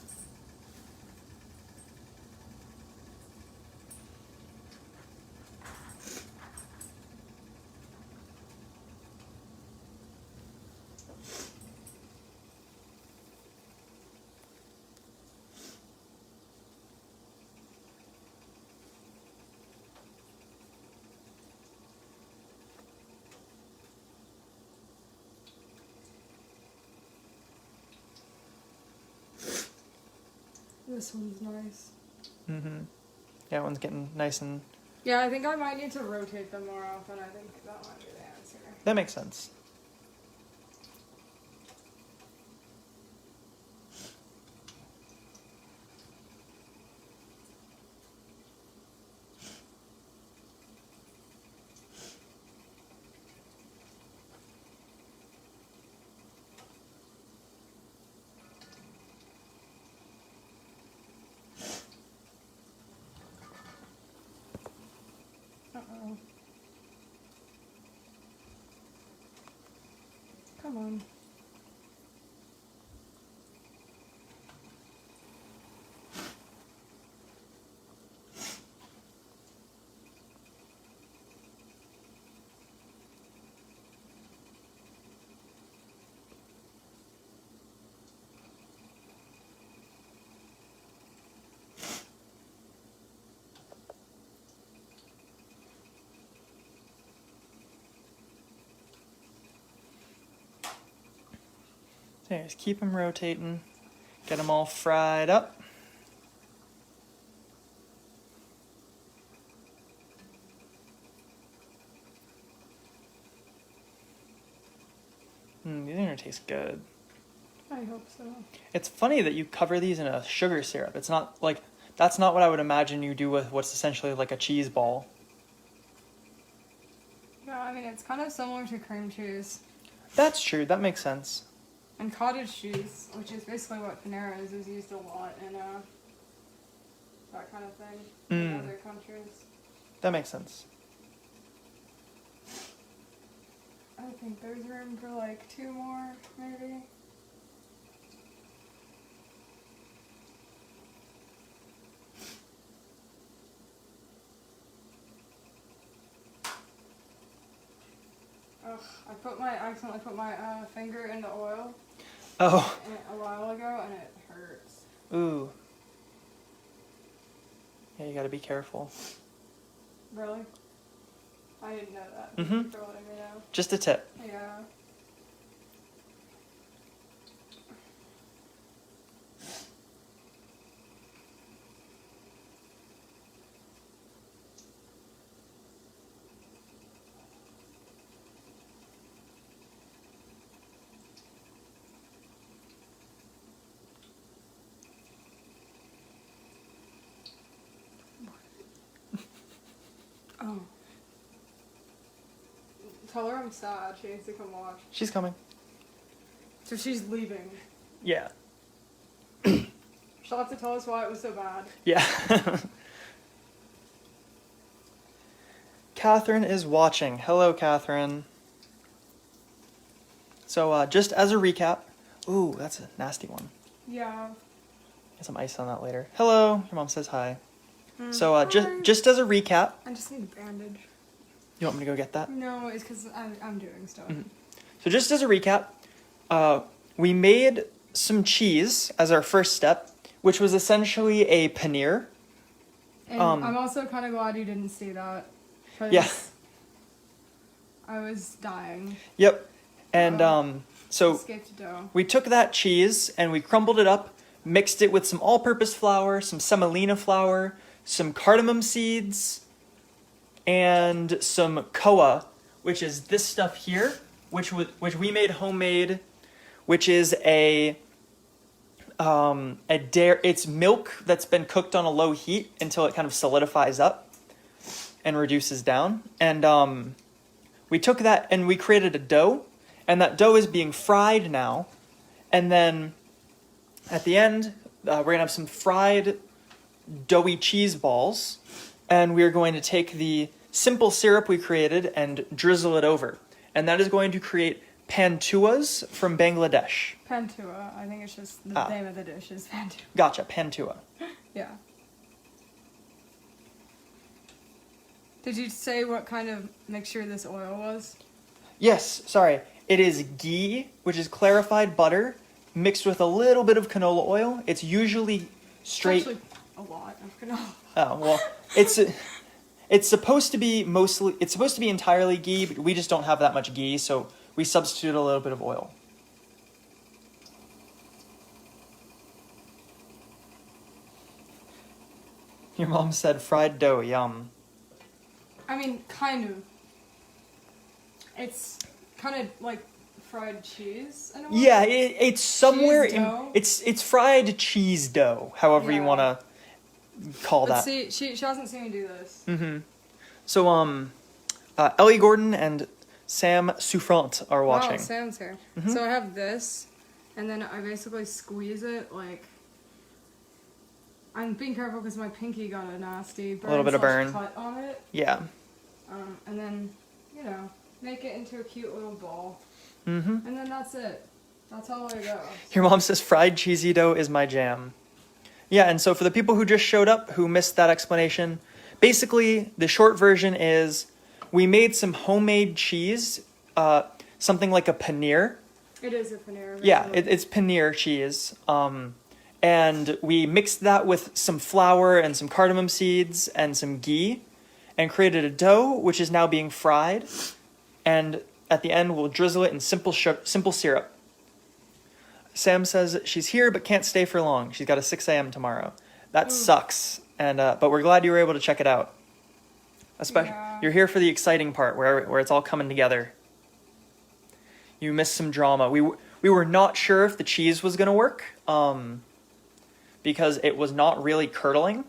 This one's nice. Yeah, that one's getting nice and... Yeah, I think I might need to rotate them more often. I think that might be the answer. That makes sense. Uh-oh. Come on. So just keep them rotating. Get them all fried up. These are gonna taste good. I hope so. It's funny that you cover these in a sugar syrup. It's not like, that's not what I would imagine you do with what's essentially like a cheese ball. Yeah, I mean, it's kind of similar to cream cheese. That's true, that makes sense. And cottage cheese, which is basically what Panera is used a lot in that kind of thing in other countries. That makes sense. I think there's room for like 2 more, maybe. Ugh, I accidentally put my finger in the oil Oh. a while ago, and it hurts. Ooh. Yeah, you gotta be careful. Really? I didn't know that. Mhm. Thank you for letting me know. Just a tip. Yeah. Oh. Tell her I'm sad. She needs to come watch. She's coming. So she's leaving. Yeah. She'll have to tell us why it was so bad. Yeah. Catherine is watching. Hello, Catherine. So, just as a recap. Ooh, that's a nasty one. Yeah. Get some ice on that later. Hello. Your mom says hi. So, just as a recap. I just need a bandage. You want me to go get that? No, it's because I'm doing stuff. So just as a recap, we made some cheese as our first step, which was essentially a paneer. And I'm also kind of glad you didn't see that. 'Cause Yeah. I was dying. Yep. And so Escaped dough. we took that cheese and we crumbled it up, mixed it with some all-purpose flour, some semolina flour, some cardamom seeds, and some koa, which is this stuff here, which we made homemade, which is it's milk that's been cooked on a low heat until it kind of solidifies up and reduces down. And we took that and we created a dough, and that dough is being fried now. And then at the end, we're gonna have some fried doughy cheese balls, and we're going to take the simple syrup we created and drizzle it over. And that is going to create pantuas from Bangladesh. Pantua. I think it's just the name of the dish is Pantua. Gotcha, pantua. Yeah. Did you say what kind of mixture this oil was? Yes, sorry. It is ghee, which is clarified butter, mixed with a little bit of canola oil. It's usually straight... Actually, a lot of canola. Oh, well, it's supposed to be entirely ghee, but we just don't have that much ghee, so we substitute a little bit of oil. Your mom said fried dough, yum. I mean, kind of. It's kind of like fried cheese in a way. Yeah, it's somewhere Cheese dough? it's fried cheese dough, however you Yeah. want to call But that. see, she hasn't seen me do this. Mm-hmm. So, Ellie Gordon and Sam Souffrant are watching. Wow, Sam's here. Mhm. So I have this, and then I basically squeeze it like. I'm being careful because my pinky got a nasty burn. A little bit of burn. Cut on it. Yeah. And then, make it into a cute little ball. Mm-hmm. And then that's it. That's all I go. Your mom says fried cheesy dough is my jam. Yeah, and so for the people who just showed up who missed that explanation, basically the short version is we made some homemade cheese, something like a paneer. It is a paneer. Yeah, it's paneer cheese. And we mixed that with some flour and some cardamom seeds and some ghee and created a dough, which is now being fried. And at the end, we'll drizzle it in simple syrup. Sam says she's here but can't stay for long. She's got a 6 a.m. tomorrow. That sucks. And but we're glad you were able to check it out. You're here for the exciting part where it's all coming together. You missed some drama. We were not sure if the cheese was gonna work. Because it was not really curdling,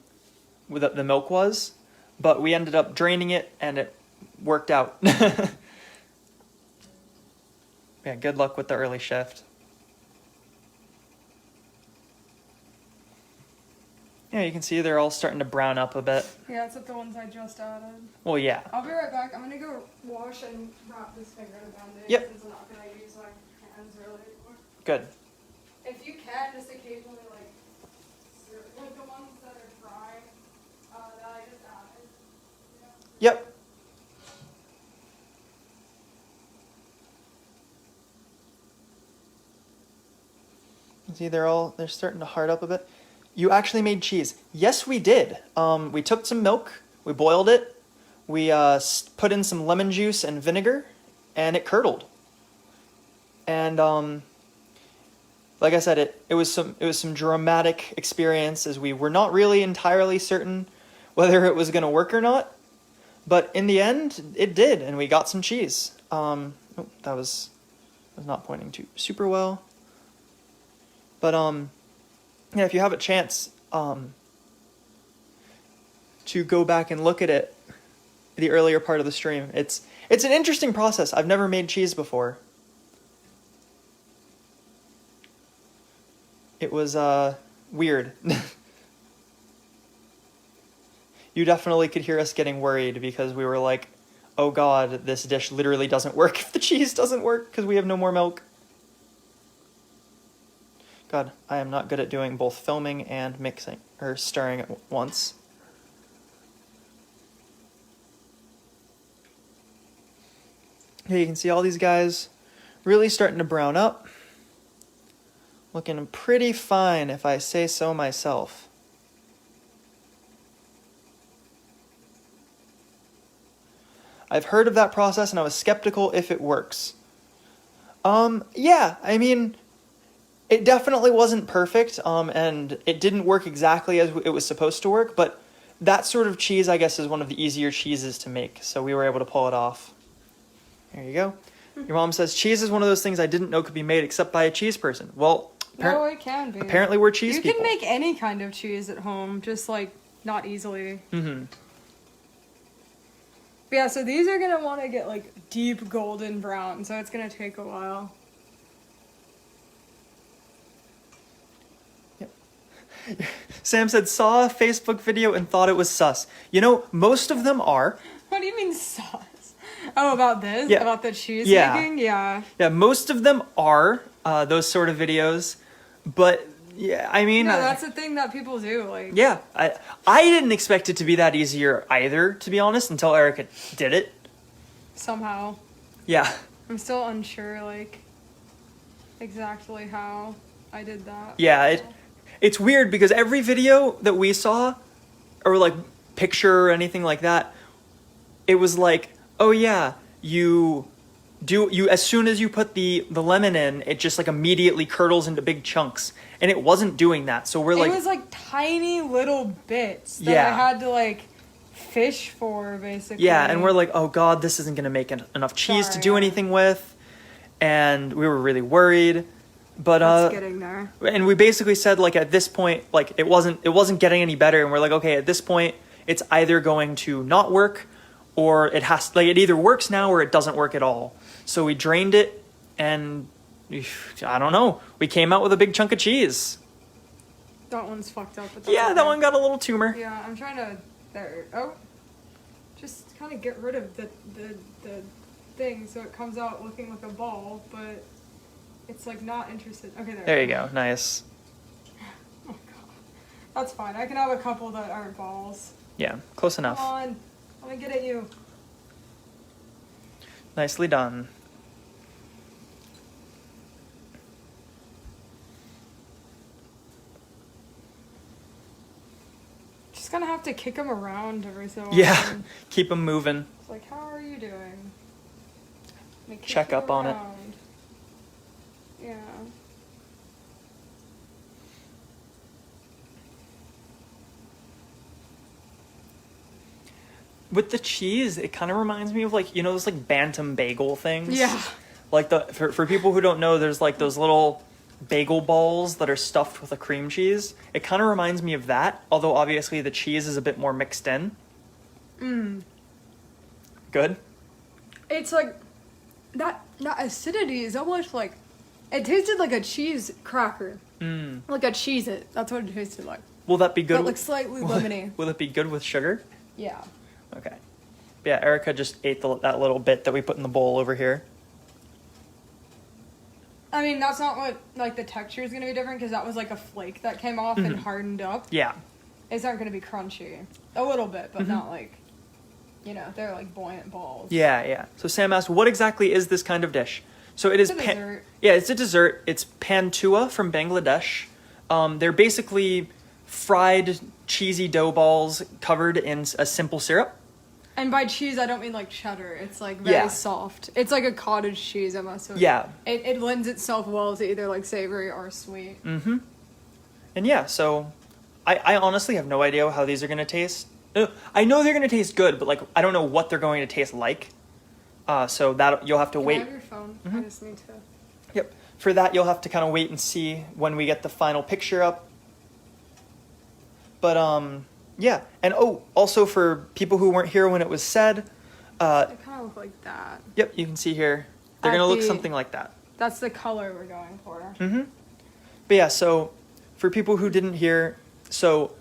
the milk was, but we ended up draining it and it worked out. Yeah, good luck with the early shift. Yeah, you can see they're all starting to brown up a bit. Yeah, except the ones I just added. Well, yeah. I'll be right back. I'm gonna go wash and wrap this finger in a band-aid. Yep. Since I'm not gonna use my hands really anymore. Good. If you can, just occasionally like the ones that are fried that I just added. Yep. See, they're starting to hard up a bit. You actually made cheese. Yes, we did. We took some milk, we boiled it, we put in some lemon juice and vinegar, and it curdled. And like I said, it was some dramatic experience as we were not really entirely certain whether it was going to work or not. But in the end, it did, and we got some cheese. That was not pointing too super well. But yeah, if you have a chance to go back and look at it, the earlier part of the stream, it's an interesting process. I've never made cheese before. It was weird. You definitely could hear us getting worried because we were like, oh god, this dish literally doesn't work if the cheese doesn't work because we have no more milk. God, I am not good at doing both filming and mixing, or stirring at once. Here you can see all these guys really starting to brown up. Looking pretty fine, if I say so myself. I've heard of that process and I was skeptical if it works. Yeah, I mean, it definitely wasn't perfect, and it didn't work exactly as it was supposed to work, but that sort of cheese, I guess, is one of the easier cheeses to make, so we were able to pull it off. There you go. Your mom says, cheese is one of those things I didn't know could be made except by a cheese person. Well, no, it can be. Apparently we're cheese people. You can make any kind of cheese at home, just, like, not easily. Mm-hmm. But yeah, so these are gonna want to get, like, deep golden brown, so it's gonna take a while. Sam said, saw a Facebook video and thought it was sus. You know, most of them are. What do you mean sus? Oh, about this? Yeah. About the cheese Yeah. making? Yeah. Yeah, most of them are those sort of videos, but yeah, I mean... No, that's the thing that people do, like... Yeah, I didn't expect it to be that easier either, to be honest, until Erica did it. Somehow. Yeah. I'm still unsure, like, exactly how I did that. Yeah, it's weird because every video that we saw, or like picture or anything like that, it was like, oh yeah, you as soon as you put the lemon in, it just like immediately curdles into big chunks, and it wasn't doing that. So we're like, it was like tiny little bits that Yeah. I had to like fish for, basically. yeah, and we're like, oh god, this isn't gonna make enough cheese to Sorry, do yeah. anything with, and we were really worried. But It's getting there. and we basically said like at this point, like it wasn't getting any better, and we're like, okay, at this point, it's either going to not work, or it either works now or it doesn't work at all. So we drained it, and I don't know, we came out with a big chunk of cheese. That one's fucked up. But that's Yeah, okay. that one got a little tumor. Yeah, I'm trying to. There. Oh, just kind of get rid of the thing so it comes out looking like a ball, but it's like not interested. Okay, there. There you go. Nice. Oh god, that's fine. I can have a couple that aren't balls. Yeah, close enough. Come on, let me get at you. Nicely done. Just gonna have to kick them around every so Yeah, often. keep them moving. It's like, how are you doing? Let me kick Check you up on it. around. Yeah. With the cheese, it kind of reminds me of like, you know, those like bantam bagel things. Yeah. Like for people who don't know, there's like those little bagel balls that are stuffed with a cream cheese. It kind of reminds me of that, although obviously the cheese is a bit more mixed in. Good. It's like that acidity is almost like it tasted like a cheese cracker. Like a Cheez-It. That's what it tasted like. Will that be good? But like slightly lemony. Will it be good with sugar? Yeah. Okay. But yeah, Erica just ate that little bit that we put in the bowl over here. I mean, that's not what like the texture is gonna be different because that was like a flake that came off and hardened up. Yeah. It's not gonna be crunchy. A little bit, but not like, you know, they're like buoyant balls. Yeah, yeah. So Sam asked, what exactly is this kind of dish? So it is It's a dessert. Yeah, it's a dessert. It's Pantua from Bangladesh. They're basically fried cheesy dough balls covered in a simple syrup. And by cheese, I don't mean like cheddar. It's like very Yeah. soft. It's like a cottage cheese, I must have. Yeah. It lends itself well to either like savory or sweet. And yeah, so I honestly have no idea how these are going to taste. I know they're going to taste good, but like I don't know what they're going to taste like. So that you'll have to Can wait. I have your phone? I just need to. Yep. For that, you'll have to kind of wait and see when we get the final picture up. But yeah, and also for people who weren't here when it was said, They kind of look like that. yep, you can see here they're At gonna look the- something like that. That's the color we're going for. But yeah, so for people who didn't hear, so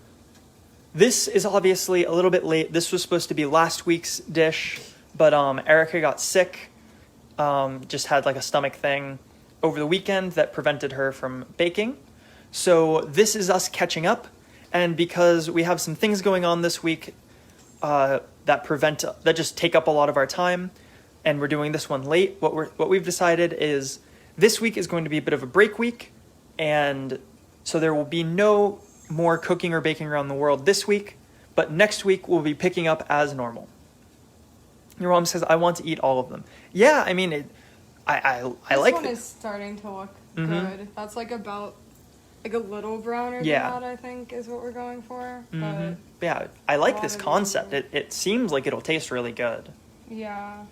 this is obviously a little bit late. This was supposed to be last week's dish, but Erica got sick, just had like a stomach thing over the weekend that prevented her from baking. So this is us catching up, and because we have some things going on this week that just take up a lot of our time, and we're doing this one late, what we've decided is this week is going to be a bit of a break week, and so there will be no more cooking or baking around the world this week, but next week we'll be picking up as normal. Your mom says, I want to eat all of them. Yeah, I mean, I like This one this. is starting to look good. That's like about like a little browner Yeah. than that, I think, is what we're going for. But Yeah, I like lot this of these concept. are- It seems like it'll taste really good. yeah.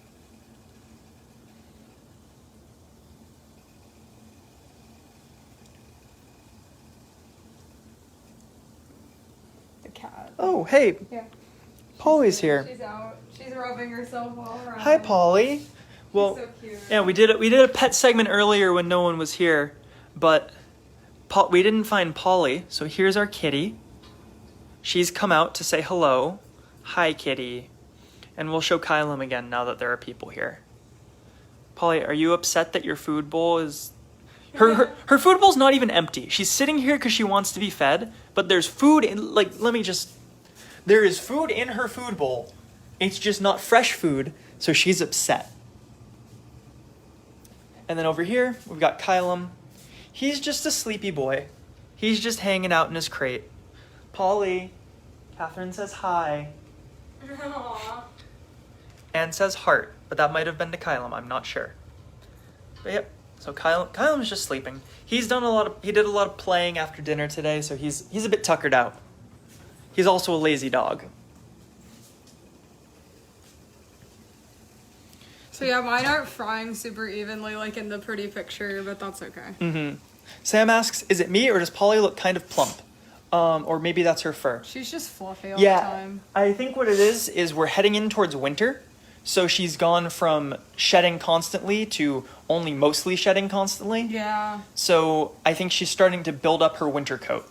The cat. Oh, hey, Yeah. Polly's here. She's out. She's rubbing herself all around. Hi, Polly. Well, so cute. yeah, we did a pet segment earlier when no one was here, but we didn't find Polly, so here's our kitty. She's come out to say hello. Hi, kitty. And we'll show Kylam again now that there are people here. Polly, are you upset that your food bowl is... Her food bowl's not even empty. She's sitting here because she wants to be fed, but there's food in... Like, there is food in her food bowl. It's just not fresh food, so she's upset. And then over here, we've got Kylam. He's just a sleepy boy. He's just hanging out in his crate. Polly, Catherine says hi. Aww. And says heart. but that might have been to Kylam. I'm not sure. But yep. So Kylam's just sleeping. He did a lot of playing after dinner today, so he's a bit tuckered out. He's also a lazy dog. So yeah, mine aren't frying super evenly like in the pretty picture, but that's okay. Sam asks, is it me or does Polly look kind of plump? Or maybe that's her fur. She's just fluffy all the time. I think what it is we're heading in towards winter. So she's gone from shedding constantly to only mostly shedding constantly. Yeah. So I think she's starting to build up her winter coat.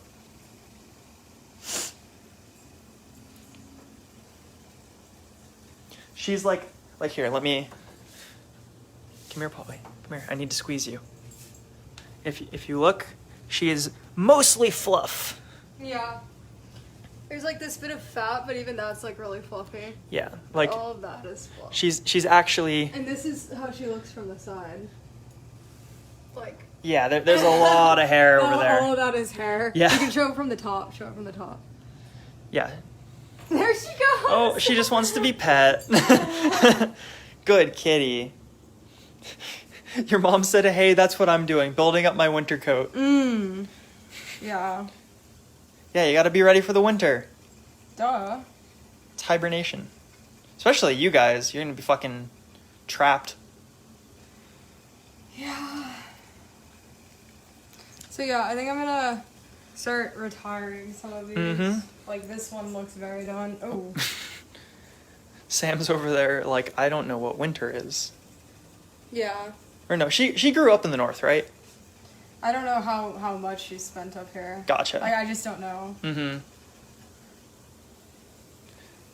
She's like here, let me... Come here, Polly. Come here, I need to squeeze you. If you look, she is mostly fluff. Yeah. There's like this bit of fat, but even that's like really fluffy. Yeah, like all of that is fluff. She's actually... And this is how she looks from the side. Like... Yeah, there's a lot of hair over there. All of that is hair. Yeah. You can show it from the top. Show it from the top. Yeah. There she goes! Oh, she just wants to be pet. Good kitty. Your mom said, hey, that's what I'm doing, building up my winter coat. Yeah. Yeah, you gotta be ready for the winter. Duh. It's hibernation. Especially you guys, you're gonna be fucking trapped. Yeah. So yeah, I think I'm gonna start retiring some of these. Like this one looks very done. Oh. Sam's over there like, I don't know what winter is. Yeah. Or no, she grew up in the north, right? I don't know how much she spent up here. Gotcha. Like, I just don't know.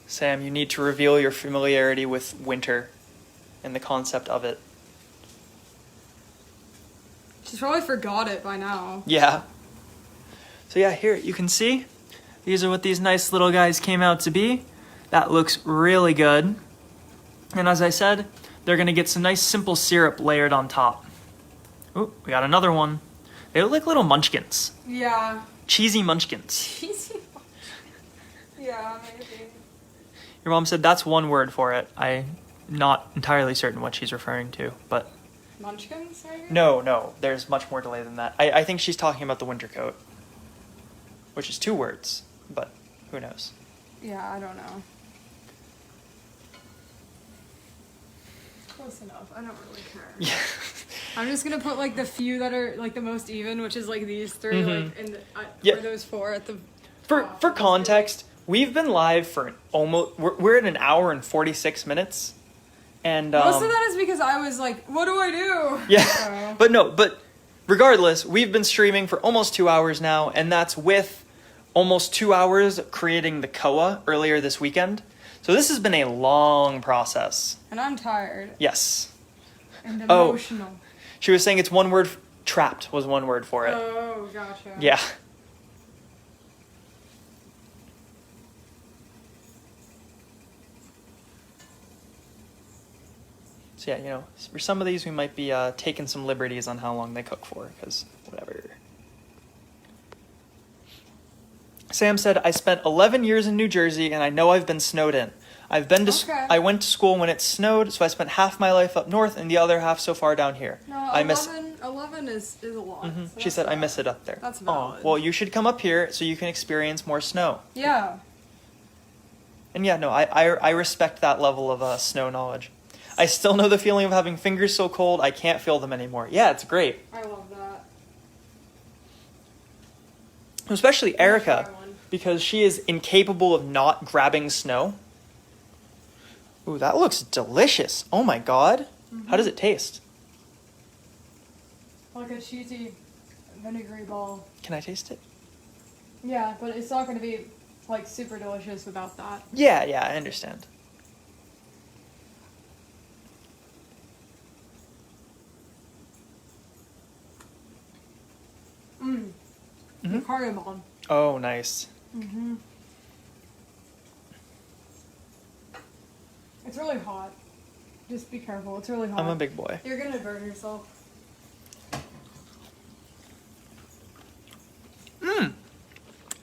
Sam, you need to reveal your familiarity with winter and the concept of it. She's probably forgot it by now. Yeah. So yeah, here, you can see. These are what these nice little guys came out to be. That looks really good. And as I said, they're going to get some nice simple syrup layered on top. Ooh, we got another one. They look like little munchkins. Yeah. Cheesy munchkins. Cheesy munchkins. Yeah, maybe. Your mom said that's one word for it. I'm not entirely certain what she's referring to, but... Munchkins, maybe? No, there's much more delay than that. I think she's talking about the winter coat, which is 2 words, but who knows? Yeah, I don't know. Close enough. I don't really care. Yeah. I'm just gonna put like the few that are like the most even, which is like these 3, like in or those 4 at the. For context, we've been live for we're at an hour and 46 minutes, and most of that is because I was like, what do I do? Yeah, but regardless, we've been streaming for almost 2 hours now, and that's with almost 2 hours creating the koa earlier this weekend. So this has been a long process. And I'm tired. Yes. And emotional. Oh, she was saying it's one word. Trapped was one word for it. Oh, gotcha. Yeah. So yeah, for some of these we might be taking some liberties on how long they cook for, because whatever. Sam said, I spent 11 years in New Jersey and I know I've been snowed in. I went to school when it snowed, so I spent half my life up north and the other half so far down here. No, 11 is a lot. So she said, I miss it up there. That's valid. Well, you should come up here so you can experience more snow. Yeah. And yeah, no, I respect that level of snow knowledge. I still know the feeling of having fingers so cold I can't feel them anymore. Yeah, it's great. I love that. Especially Erica, because she is incapable of not grabbing snow. Ooh, that looks delicious. Oh my god. How does it taste? Like a cheesy vinegary ball. Can I taste it? Yeah, but it's not going to be like super delicious without that. Yeah, I understand. The cardamom. Oh, nice. It's really hot. Just be careful. It's really hot. I'm a big boy. You're gonna burn yourself.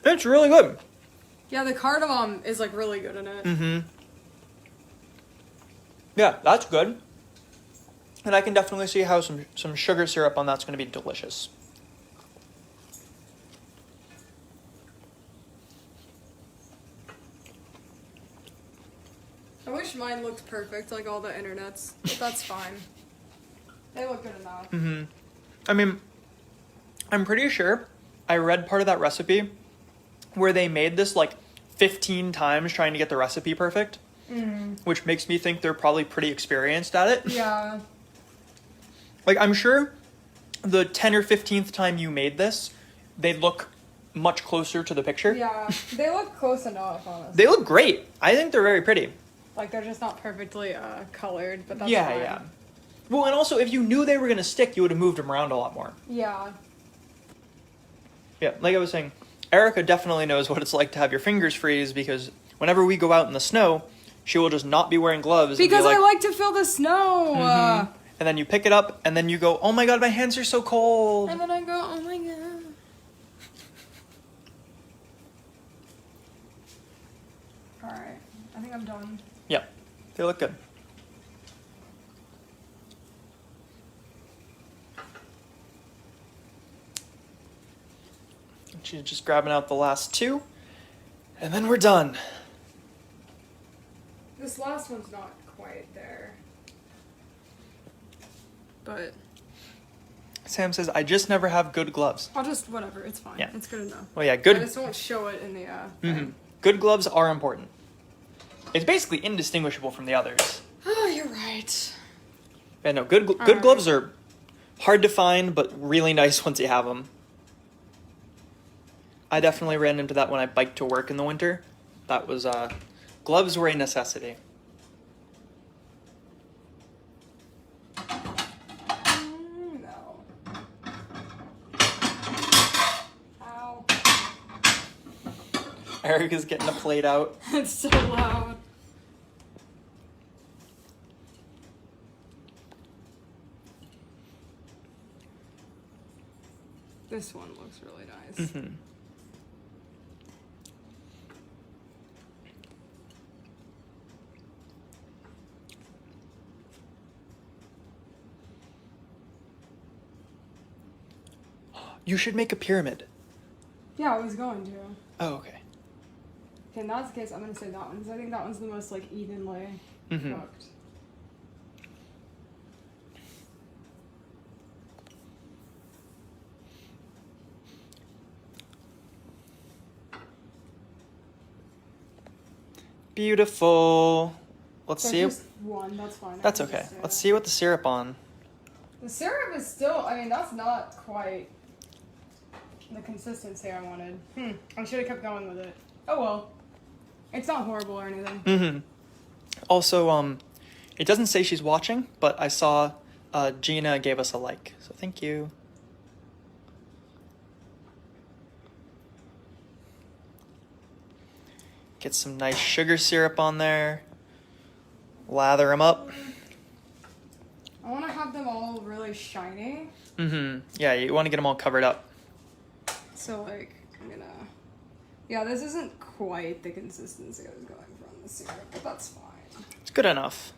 It's really good. Yeah, the cardamom is like really good in it. Yeah, that's good. And I can definitely see how some sugar syrup on that's going to be delicious. I wish mine looked perfect like all the internets, but that's fine. They look good enough. Mm-hmm. I mean, I'm pretty sure I read part of that recipe where they made this like 15 times trying to get the recipe perfect, which makes me think they're probably pretty experienced at it. Yeah. Like, I'm sure the 10 or 15th time you made this, they look much closer to the picture. Yeah, they look close enough, honestly. They look great. I think they're very pretty. Like, they're just not perfectly colored, but that's Yeah, fine. yeah. Well, and also, if you knew they were going to stick, you would have moved them around a lot more. Yeah. Yeah, like I was saying, Erica definitely knows what it's like to have your fingers freeze, because whenever we go out in the snow, she will just not be wearing gloves. Because and be I like to feel the snow! and then you pick it up, and then you go, oh my god, my hands are so cold! And then I go, oh my god. Alright, I think I'm done. Yeah, they look good. She's just grabbing out the last two, and then we're done. This last one's not quite there. But Sam says, I just never have good gloves. I'll just, whatever, it's fine. Yeah. It's good enough. Well, yeah, I good. just won't show it in the thing. Good gloves are important. It's basically indistinguishable from the others. Oh, you're right. Yeah, no, good Alright. gloves are hard to find, but really nice once you have them. I definitely ran into that when I biked to work in the winter. That was, gloves were a necessity. No. Ow. Erica's getting a plate out. It's so loud. This one looks really nice. Mm-hmm. You should make a pyramid. Yeah, I was going to. Oh, okay. Okay, in that case, I'm gonna say that one because I think that one's the most like evenly cooked. Beautiful. Let's So see. just one, that's fine. I That's can okay. just do Let's it. see what the syrup on. The syrup is still, I mean, that's not quite the consistency I wanted. I should have kept going with it. Oh well. It's not horrible or anything. Mm-hmm. Also, it doesn't say she's watching, but I saw Gina gave us a like, so thank you. Get some nice sugar syrup on there. Lather them up. I want to have them all really shiny. Mm-hmm. Yeah, you want to get them all covered up. So, like, I'm gonna... Yeah, this isn't quite the consistency I was going for on the syrup, but that's fine. It's good enough.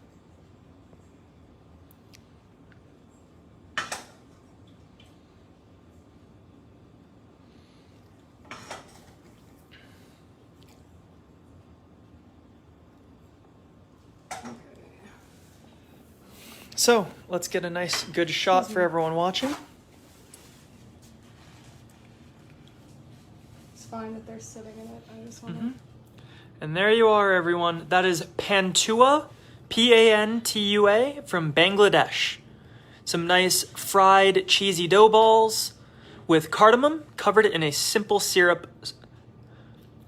So, let's get a nice, good shot for everyone watching. It's fine that they're sitting in it. I just want to... And there you are, everyone. That is Pantua, Pantua, from Bangladesh. Some nice fried cheesy dough balls with cardamom covered in a simple syrup.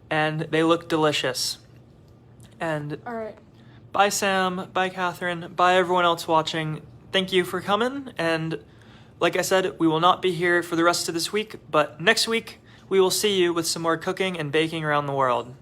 And they look delicious. And All right. bye, Sam. Bye, Catherine. Bye, everyone else watching. Thank you for coming. And like I said, we will not be here for the rest of this week. But next week, we will see you with some more cooking and baking around the world.